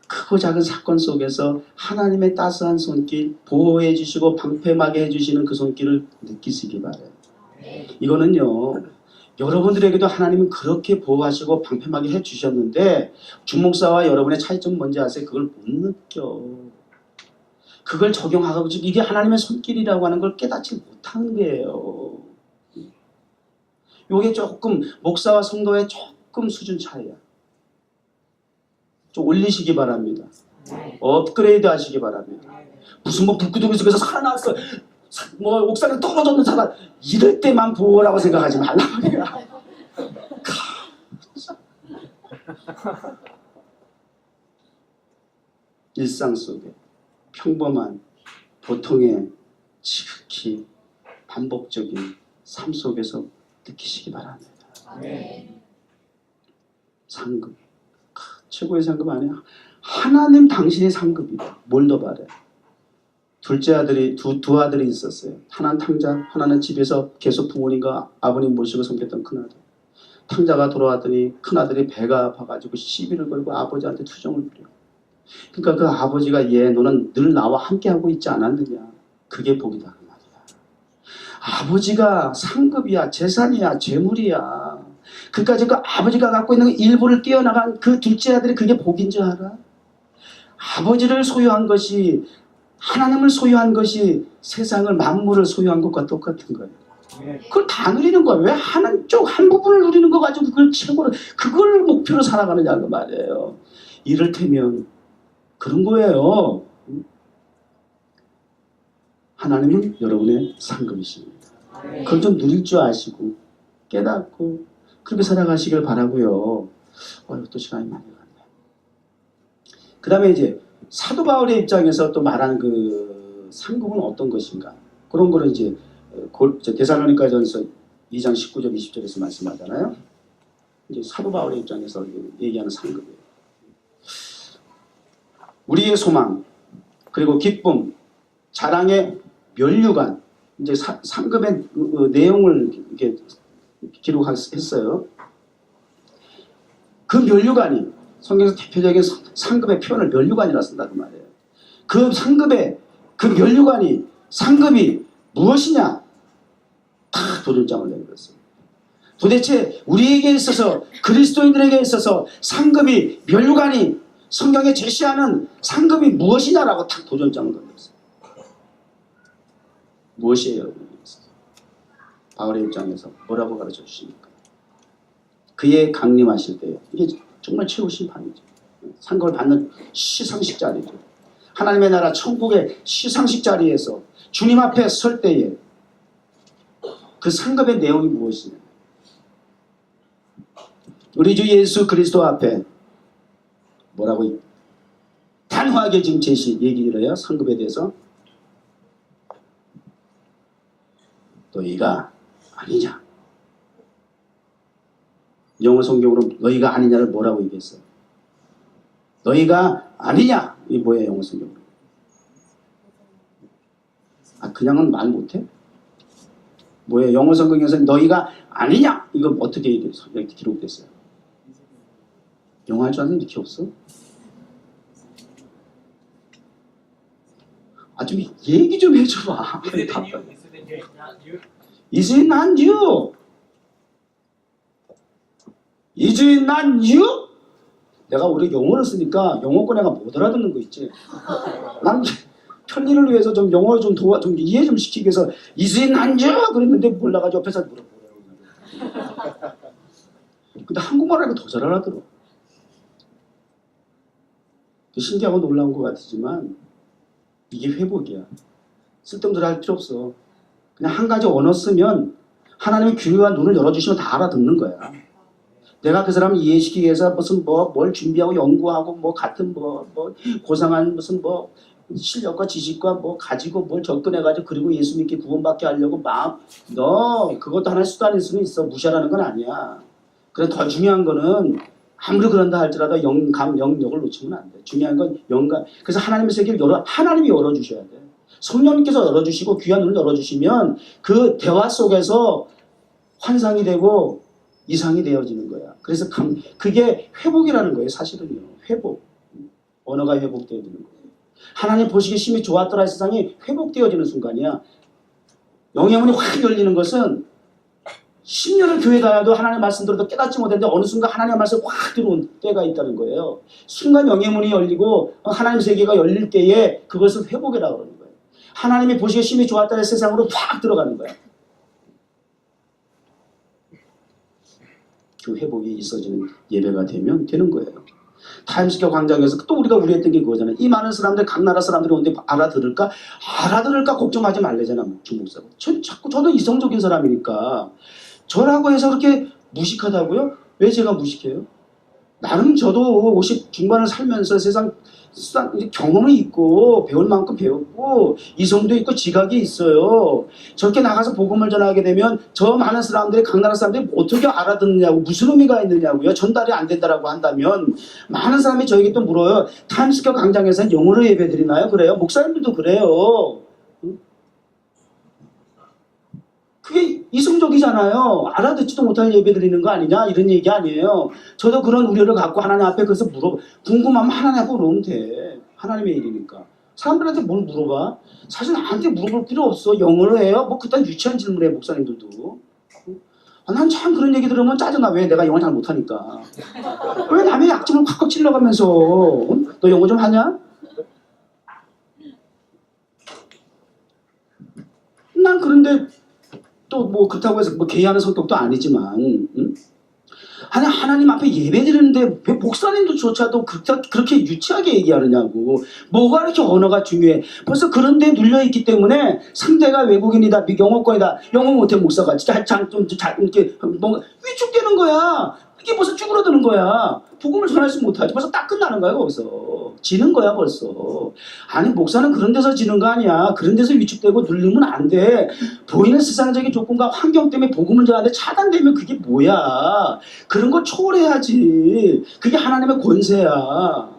크고 작은 사건 속에서 하나님의 따스한 손길, 보호해 주시고 방패막이 해주시는 그 손길을 느끼시기 바래요. 이거는요, 여러분들에게도 하나님은 그렇게 보호하시고 방패막이 해주셨는데 주목사와 여러분의 차이점은 뭔지 아세요? 그걸 못 느껴. 그걸 적용하고 이게 하나님의 손길이라고 하는 걸 깨닫지 못하는 거예요. 이게 조금 목사와 성도의 조금 수준 차이야. 좀 올리시기 바랍니다. 업그레이드 하시기 바랍니다. 무슨 뭐 불구덩이 속에서 살아났어. 뭐 옥상에 떨어졌는 사람 이럴 때만 보호라고 생각하지 말라 말이야. 일상 속에 평범한 보통의 지극히 반복적인 삶 속에서 느끼시기 바랍니다. 상급 최고의 상급 아니야. 하나님 당신의 상급이다. 뭘 더 바래? 둘째 아들이 두 아들이 있었어요. 하나는 탕자, 하나는 집에서 계속 부모님과 아버님 모시고 섬겼던 큰아들. 탕자가 돌아왔더니 큰아들이 배가 아파가지고 시비를 걸고 아버지한테 투정을 부려. 그러니까 그 아버지가 얘 너는 늘 나와 함께하고 있지 않았느냐. 그게 복이다 그 말이야. 아버지가 상급이야, 재산이야, 재물이야. 그까지 그 아버지가 갖고 있는 일부를 뛰어나간 그 둘째 아들이 그게 복인 줄 알아? 아버지를 소유한 것이 하나님을 소유한 것이 세상을 만물을 소유한 것과 똑같은 거예요. 그걸 다 누리는 거야. 왜 한쪽 한 부분을 누리는 거 가지고 그걸 최고로 그걸 목표로 살아가느냐 그 말이에요. 이를테면 그런 거예요. 하나님은 여러분의 상급이십니다. 그걸 좀 누릴 줄 아시고 깨닫고 그렇게 살아가시길 바라고요. 또 시간이 많이 갔네. 그 다음에 이제 사도 바울의 입장에서 또 말하는 그 상급은 어떤 것인가? 그런 거를 이제 데살로니가전서 2장 19절 20절에서 말씀하잖아요. 이제 사도 바울의 입장에서 얘기하는 상급이에요. 우리의 소망, 그리고 기쁨, 자랑의 면류관. 이제 상급의 그 내용을 이렇게 기록했어요. 그 면류관이 성경에서 대표적인 상급의 표현을 면류관이라 쓴다 그 말이에요. 그 상급의 그 면류관이 상급이 무엇이냐? 다 도전장을 내밀었어요. 도대체 우리에게 있어서 그리스도인들에게 있어서 상급이 면류관이 성경에 제시하는 상급이 무엇이냐라고 딱 도전장을 던졌어요. 무엇이에요? 바울의 입장에서 뭐라고 가르쳐 주십니까? 그의 강림하실 때요. 이게 정말 최후 심판이죠. 상급을 받는 시상식 자리죠. 하나님의 나라 천국의 시상식 자리에서 주님 앞에 설 때에 그 상급의 내용이 무엇이냐? 우리 주 예수 그리스도 앞에 뭐라고 단호하게 지금 얘기를 해요. 상급에 대해서. 너희가 아니냐? 영어 성경으로 너희가 아니냐를 뭐라고 얘기했어요? 너희가 아니냐? 이게 뭐예요? 영어 성경으로. 그냥은 말 못해? 뭐예요? 영어 성경에서 너희가 아니냐? 이거 어떻게 이렇게 기록됐어요? 영어 할 줄 아는 이렇게 없어? 좀 얘기 좀 해줘봐. Is it not you? Is it not you? 내가 우리 영어를 쓰니까 영어권 내가 못 알아듣는 거 있지. 난 편리를 위해서 좀 영어 좀 이해 좀 시키기 위해서 Is it not you? 그랬는데 몰라가지고 옆에서 물어보래요. 근데 한국말 하니까 더 잘 알아들어. 신기하고 놀라운 것 같지만 이게 회복이야. 쓸데없는 소리 할 필요 없어. 그냥 한 가지 언어 쓰면 하나님의 귀와 눈을 열어주시면 다 알아듣는 거야. 내가 그 사람을 이해시키기 위해서 무슨 뭘 준비하고 연구하고 같은 고상한 무슨 실력과 지식과 뭐 가지고 뭘 접근해가지고 그리고 예수 믿게 구원받게 하려고 마음 너 그것도 하나의 수단일 수는 있어. 무시하라는 건 아니야. 그래 더 중요한 거는 아무리 그런다 할지라도 영감 영역을 놓치면 안 돼. 중요한 건 영감. 그래서 하나님의 세계를 하나님이 열어주셔야 돼. 성령님께서 열어주시고 귀한 눈을 열어주시면 그 대화 속에서 환상이 되고 이상이 되어지는 거야. 그래서 그게 회복이라는 거예요. 사실은요. 회복. 언어가 회복되어지는 거예요. 하나님 보시기에 심히 좋았더라 세상이 회복되어지는 순간이야. 영의 문이 확 열리는 것은 10년을 교회 다녀도 하나님의 말씀 들어도 깨닫지 못했는데 어느 순간 하나님의 말씀이 확 들어온 때가 있다는 거예요. 순간 영의 문이 열리고 하나님의 세계가 열릴 때에 그것을 회복이라고 그러는 거예요. 하나님이 보시기에 심히 좋았다는 세상으로 확 들어가는 거야. 그 회복이 있어지는 예배가 되는 거예요. 타임스퀘어 광장에서 또 우리가 우려했던 게 그거잖아요. 이 많은 사람들, 각 나라 사람들이 오는데 알아들을까 걱정하지 말래잖아. 중국사고. 저도 이성적인 사람이니까 저라고 해서 그렇게 무식하다고요? 왜 제가 무식해요? 나름 저도 50 중반을 살면서 세상 경험이 있고 배울 만큼 배웠고 이성도 있고 지각이 있어요. 저렇게 나가서 복음을 전하게 되면 저 많은 사람들이 각 나라 사람들이 어떻게 알아듣느냐고 무슨 의미가 있느냐고요. 전달이 안 된다라고 한다면 많은 사람이 저에게 또 물어요. 타임스퀘어 광장에서는 영어로 예배드리나요? 그래요. 목사님들도 그래요. 그게 이성적이잖아요. 알아듣지도 못할 예배 드리는 거 아니냐 이런 얘기 아니에요. 저도 그런 우려를 갖고 하나님 앞에 그래서 궁금하면 하나님 앞에 물어보면 돼. 하나님의 일이니까. 사람들한테 뭘 물어봐? 사실 나한테 물어볼 필요 없어. 영어로 해요? 뭐 그딴 유치한 질문을 해 목사님들도. 난 참 그런 얘기 들으면 짜증나. 왜? 내가 영어 잘 못하니까. 왜 남의 약점을 콱콱 찔러가면서 너 영어 좀 하냐? 난 그런데 또 뭐 그렇다고 해서 뭐 개의하는 성격도 아니지만 아니 하나님 앞에 예배드리는데 왜 목사님도조차도 그렇게 유치하게 얘기하느냐고. 뭐가 이렇게 언어가 중요해. 벌써 그런 데 눌려있기 때문에 상대가 외국인이다 영어권이다 영어 못해 목사가 진짜 좀 이렇게 뭔가 위축되는 거야. 이게 벌써 쭈그러드는 거야. 복음을 전하지 못하지. 벌써 딱 끝나는 거야 거기서. 지는 거야 벌써. 아니 목사는 그런 데서 지는 거 아니야. 그런 데서 위축되고 누르면 안 돼. 보이는 세상적인 조건과 환경 때문에 복음을 전하는데 차단되면 그게 뭐야. 그런 거 초월해야지. 그게 하나님의 권세야.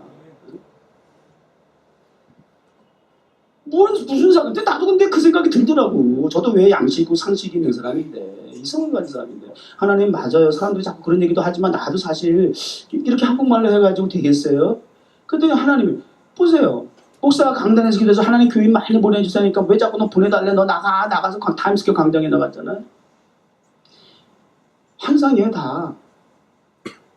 무슨 사람인데 나도 근데 그 생각이 들더라고. 저도 왜 양식이고 상식이 있는 사람인데 이성을 가진 사람인데 하나님 맞아요. 사람들이 자꾸 그런 얘기도 하지만 나도 사실 이렇게 한국말로 해가지고 되겠어요? 근데 하나님이 보세요. 목사가 강단에서 기도해서 하나님 교인 많이 보내주시니까 왜 자꾸 너 보내달래? 너 나가서 타임스퀘어 광장에 나갔잖아. 환상이에요 다.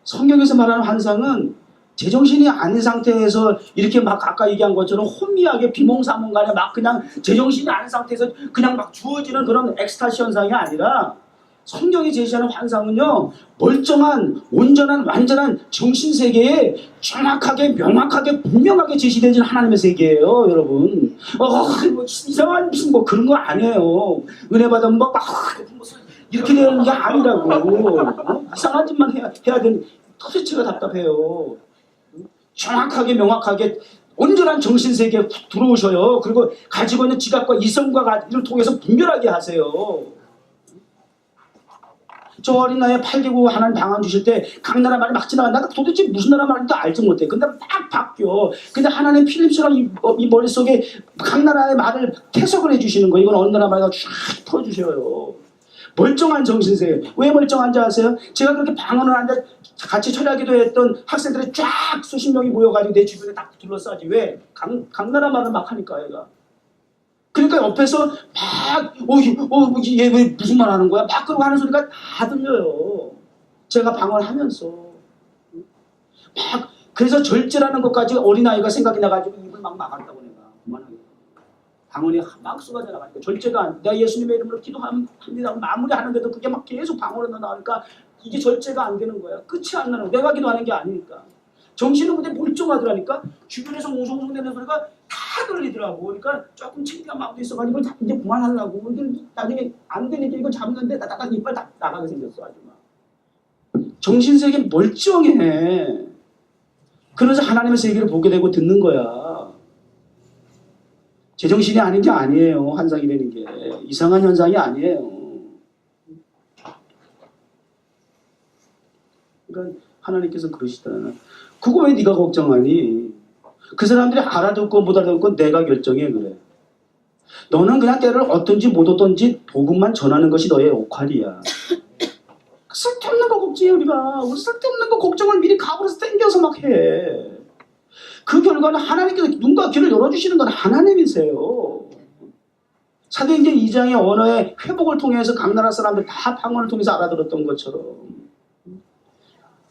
성경에서 말하는 환상은 제정신이 아닌 상태에서 이렇게 막 아까 얘기한 것처럼 혼미하게 비몽사몽간에 막 그냥 제정신이 아닌 상태에서 그냥 막 주어지는 그런 엑스타시 현상이 아니라 성경이 제시하는 환상은요 멀쩡한 온전한 완전한 정신세계에 정확하게 명확하게 분명하게 제시되는 하나님의 세계예요 여러분. 뭐 이상한 무슨 뭐 그런 거 아니에요. 은혜 받으면 막 이렇게 되는 게 아니라고. 이상한 짓만 해야 되는 도대체가 답답해요. 정확하게 명확하게 온전한 정신세계에 들어오셔요. 그리고 가지고 있는 지각과 이성과 이를 통해서 분별하게 하세요. 저 어린 나이에 8개국 하나님 방언 주실 때 각 나라 말이 막 지나간다. 도대체 무슨 나라 말인지도 알지 못해. 근데 막 바뀌어. 근데 하나님 필립처럼 이 머릿속에 각 나라의 말을 해석을 해주시는 거예요. 이건 어느 나라 말이다 쫙 풀어주셔요. 멀쩡한 정신세계. 왜 멀쩡한지 아세요? 제가 그렇게 방언을 하는데 같이 철야기도 했던 학생들이 쫙 수십 명이 모여가지고 내 주변에 딱 둘러싸지. 왜? 각 나라 말을 막 하니까 얘가. 그러니까 옆에서 막 얘 왜 무슨 말 하는 거야? 막 그러고 하는 소리가 다 들려요. 제가 방언하면서. 막 그래서 절제라는 것까지 어린아이가 생각이 나가지고 입을 막 막았다고 내가. 그만하게. 방언이 막 쏟아져 나가니까 절제가 내가 예수님의 이름으로 기도합니다 마무리하는데도 그게 막 계속 방언으로 나오니까 이게 절제가 안 되는 거야. 끝이 안 나는 거야. 내가 기도하는 게 아니니까. 정신은 근데 멀쩡하더라니까 주변에서 웅성웅성 되는 소리가 다 들리더라고. 그러니까 조금 창피한 마음도 있어가지고 이제 그만하려고. 나중에 안 되니까 이거 잡는데 나다가 이빨 다 나가게 생겼어 아주 막. 정신세계 멀쩡해. 그래서 하나님의 세계를 보게 되고 듣는 거야. 제정신이 아닌 게 아니에요. 환상이라는 게. 이상한 현상이 아니에요. 그러니까 하나님께서 그러시잖아. 그거 왜 네가 걱정하니? 그 사람들이 알아듣고 못 알아듣고 내가 결정해 그래. 너는 그냥 때를 얻든지 못 얻든지 복음만 전하는 것이 너의 역할이야. 쓸데없는 거 걱정해 우리가. 우리 쓸데없는 거 걱정을 미리 갑으로서 땡겨서 막 해. 그 결과는 하나님께서 눈과 귀를 열어주시는 건 하나님이세요. 사도행전 2장의 언어의 회복을 통해서 각 나라 사람들 다 방언을 통해서 알아들었던 것처럼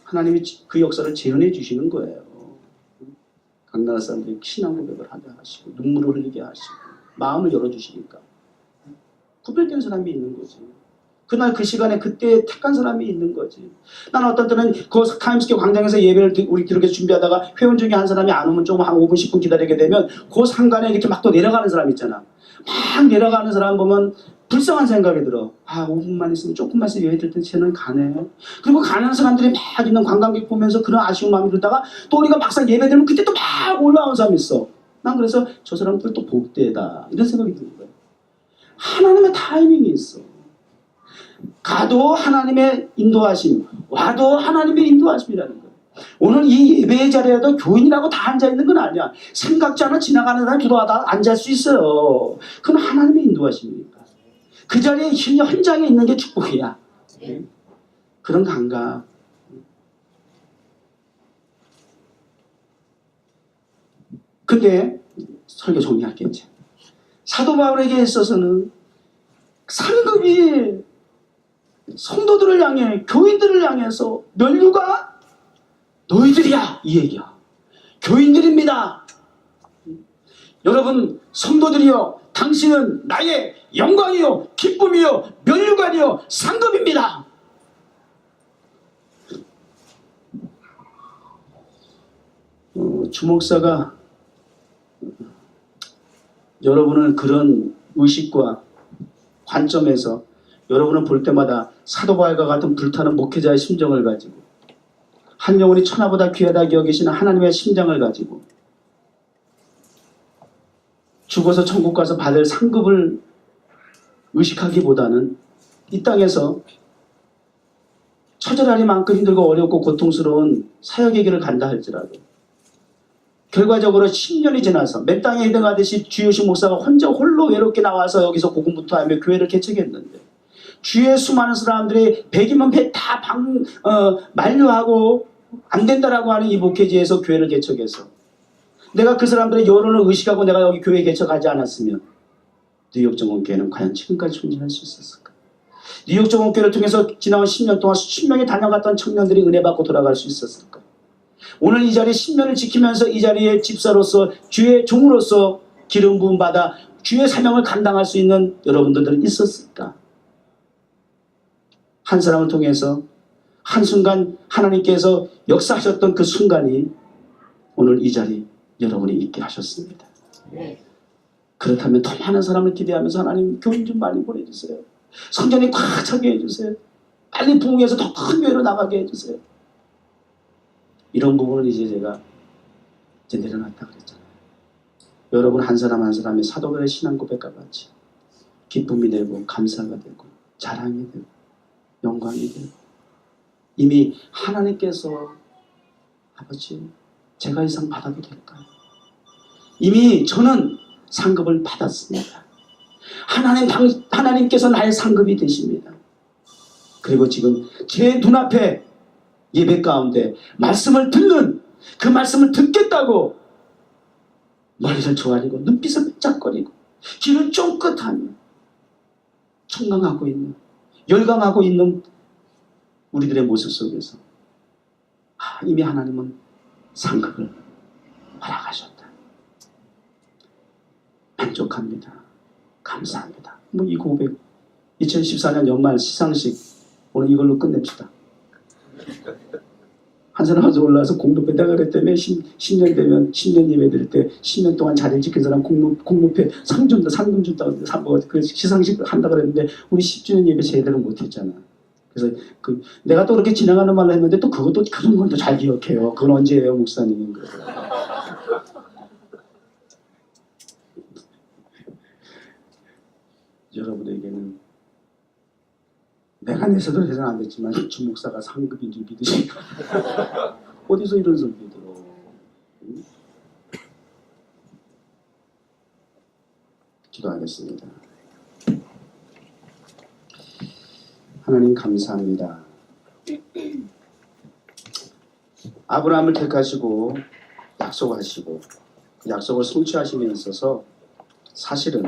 하나님이 그 역사를 재현해 주시는 거예요. 각 나라 사람들이 신앙 고백을 하게 하시고 눈물을 흘리게 하시고 마음을 열어주시니까 구별된 사람이 있는 거지. 그날 그 시간에 그때 택한 사람이 있는 거지. 나는 어떤 때는 그 타임스퀘어 광장에서 예배를 우리 기록해서 준비하다가 회원 중에 한 사람이 안 오면 좀 한 5분 10분 기다리게 되면 그 상간에 이렇게 막 또 내려가는 사람 있잖아. 막 내려가는 사람 보면 불쌍한 생각이 들어. 아 5분만 있으면 조금만 있으면 예배 들 때 쟤는 가네. 그리고 가는 사람들이 막 있는 관광객 보면서 그런 아쉬운 마음이 들다가 또 우리가 막상 예배 드리면 그때 또 막 올라오는 사람이 있어. 난 그래서 저 사람들 또 복되다 이런 생각이 드는 거야. 하나님의 타이밍이 있어. 가도 하나님의 인도하심, 와도 하나님의 인도하심이라는 거예요. 오늘 이 예배의 자리에도 교인이라고 다 앉아있는 건 아니야. 생각지 않아 지나가는 사람 기도하다 앉을 수 있어요. 그건 하나님의 인도하심이니까. 그 자리에 현장에 있는 게 축복이야. 그런 감각. 근데 설교 정리할게 이제. 사도 바울에게 있어서는 상급이 성도들을 향해 교인들을 향해서 면류가 너희들이야 이 얘기야. 교인들입니다. 여러분 성도들이여 당신은 나의 영광이요 기쁨이요 면류관이요 상급입니다. 주목사가 여러분을 그런 의식과 관점에서 여러분을 볼 때마다 사도 바울과 같은 불타는 목회자의 심정을 가지고 한 영혼이 천하보다 귀하다 여기시는 하나님의 심장을 가지고 죽어서 천국 가서 받을 상급을 의식하기보다는 이 땅에서 처절하리만큼 힘들고 어렵고 고통스러운 사역의 길을 간다 할지라도 결과적으로 10년이 지나서 몇 땅에 이등하듯이 주요식 목사가 혼자 홀로 외롭게 나와서 여기서 복음부터 하며 교회를 개척했는데 주위에 수많은 사람들이 100이면 100 다 만류하고 안 된다라고 하는 이 목회지에서 교회를 개척해서 내가 그 사람들의 여론을 의식하고 내가 여기 교회 개척하지 않았으면 뉴욕 정원교회는 과연 지금까지 존재할 수 있었을까? 뉴욕 정원교회를 통해서 지나온 10년 동안 수십 명이 다녀갔던 청년들이 은혜 받고 돌아갈 수 있었을까? 오늘 이 자리에 10년을 지키면서 이 자리에 집사로서 주의 종으로서 기름 부음 받아 주의 사명을 감당할 수 있는 여러분들은 있었을까? 한 사람을 통해서 한순간 하나님께서 역사하셨던 그 순간이 오늘 이 자리 여러분이 있게 하셨습니다. 그렇다면 더 많은 사람을 기대하면서 하나님 교인 좀 많이 보내주세요. 성전이 꽉 차게 해주세요. 빨리 부흥해서 더 큰 교회로 나가게 해주세요. 이런 부분을 이제 제가 이제 내려놨다 그랬잖아요. 여러분 한 사람 한 사람의 사도들의 신앙 고백과 같이 기쁨이 되고 감사가 되고 자랑이 되고 영광이 되고 이미 하나님께서 아버지 제가 이상 받아도 될까요? 이미 저는 상급을 받았습니다. 하나님께서 나의 상급이 되십니다. 그리고 지금 제 눈앞에 예배 가운데 말씀을 듣는 그 말씀을 듣겠다고 머리를 조아리고 눈빛을 삐짝거리고 귀를 쫑긋하며 청강하고 있는 열광하고 있는 우리들의 모습 속에서 이미 하나님은 상급을 허락하셨다. 만족합니다. 감사합니다. 뭐 이 고백 2014년 연말 시상식 오늘 이걸로 끝냅시다. 한 사람 가서 올라와서 공로패 내가 그랬다며 10년 되면 10년 예배 드릴 때 10년 동안 자리를 지킨 사람 공로패 상 준다 상금 준다고 그 시상식 한다 그랬는데 우리 10주년 예배 제대로 못했잖아. 그래서 내가 또 그렇게 지나가는 말을 했는데 또 그것도 그런 건 또 잘 기억해요. 그건 언제예요 목사님? 여러분에게는 내가 내서도 해서는 안 됐지만 주목사가 상급인 줄 믿으시 어디서 이런 소리 들어? 응? 기도하겠습니다. 하나님 감사합니다. 아브라함을 택하시고 약속하시고 그 약속을 성취하심에 있어서 사실은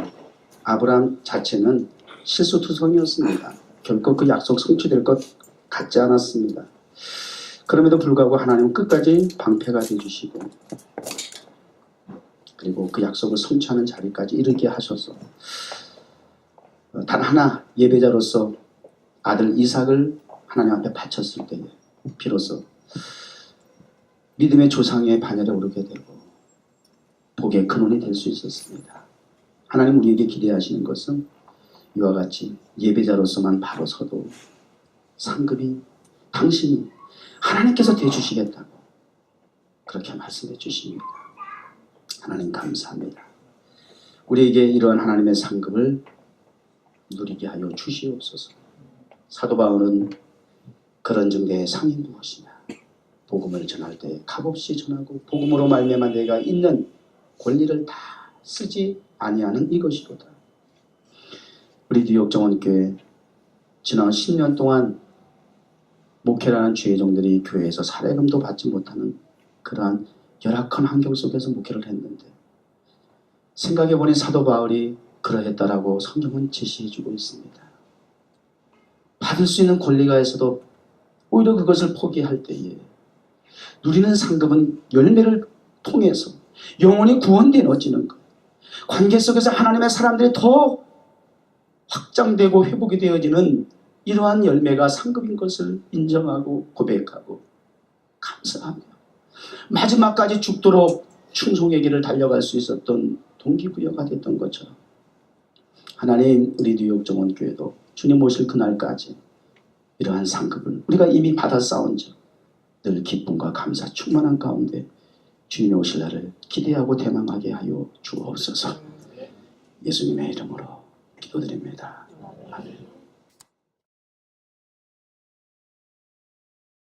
아브라함 자체는 실수투성이었습니다. 결코 그 약속 성취될 것 같지 않았습니다. 그럼에도 불구하고 하나님은 끝까지 방패가 되어주시고 그리고 그 약속을 성취하는 자리까지 이르게 하셔서 단 하나 예배자로서 아들 이삭을 하나님 앞에 바쳤을 때에 비로소 믿음의 조상의 반열에 오르게 되고 복의 근원이 될 수 있었습니다. 하나님 우리에게 기대하시는 것은 이와 같이 예배자로서만 바로 서도 상급이 당신이 하나님께서 대주시겠다고 그렇게 말씀해 주십니다. 하나님 감사합니다. 우리에게 이러한 하나님의 상급을 누리게 하여 주시옵소서. 사도 바울은 그런 증대의 상이 무엇이냐? 복음을 전할 때 값없이 전하고 복음으로 말미암아 내가 있는 권리를 다 쓰지 아니하는 이것이로다. 우리 뉴욕 정원교회 지난 10년 동안 목회라는 주의종들이 교회에서 사례금도 받지 못하는 그러한 열악한 환경 속에서 목회를 했는데 생각해보니 사도 바울이 그러했다라고 성경은 제시해주고 있습니다. 받을 수 있는 권리가 있어도 오히려 그것을 포기할 때에 누리는 상급은 열매를 통해서 영혼이 구원되어지는 것, 관계 속에서 하나님의 사람들이 더 확장되고 회복이 되어지는 이러한 열매가 상급인 것을 인정하고 고백하고 감사하며 마지막까지 죽도록 충성의 길을 달려갈 수 있었던 동기부여가 됐던 것처럼 하나님 우리 뉴욕 정원교회도 주님 오실 그날까지 이러한 상급을 우리가 이미 받아 싸운즉 늘 기쁨과 감사 충만한 가운데 주님이 오실 날을 기대하고 대망하게 하여 주옵소서. 예수님의 이름으로 기도드립니다. 아멘.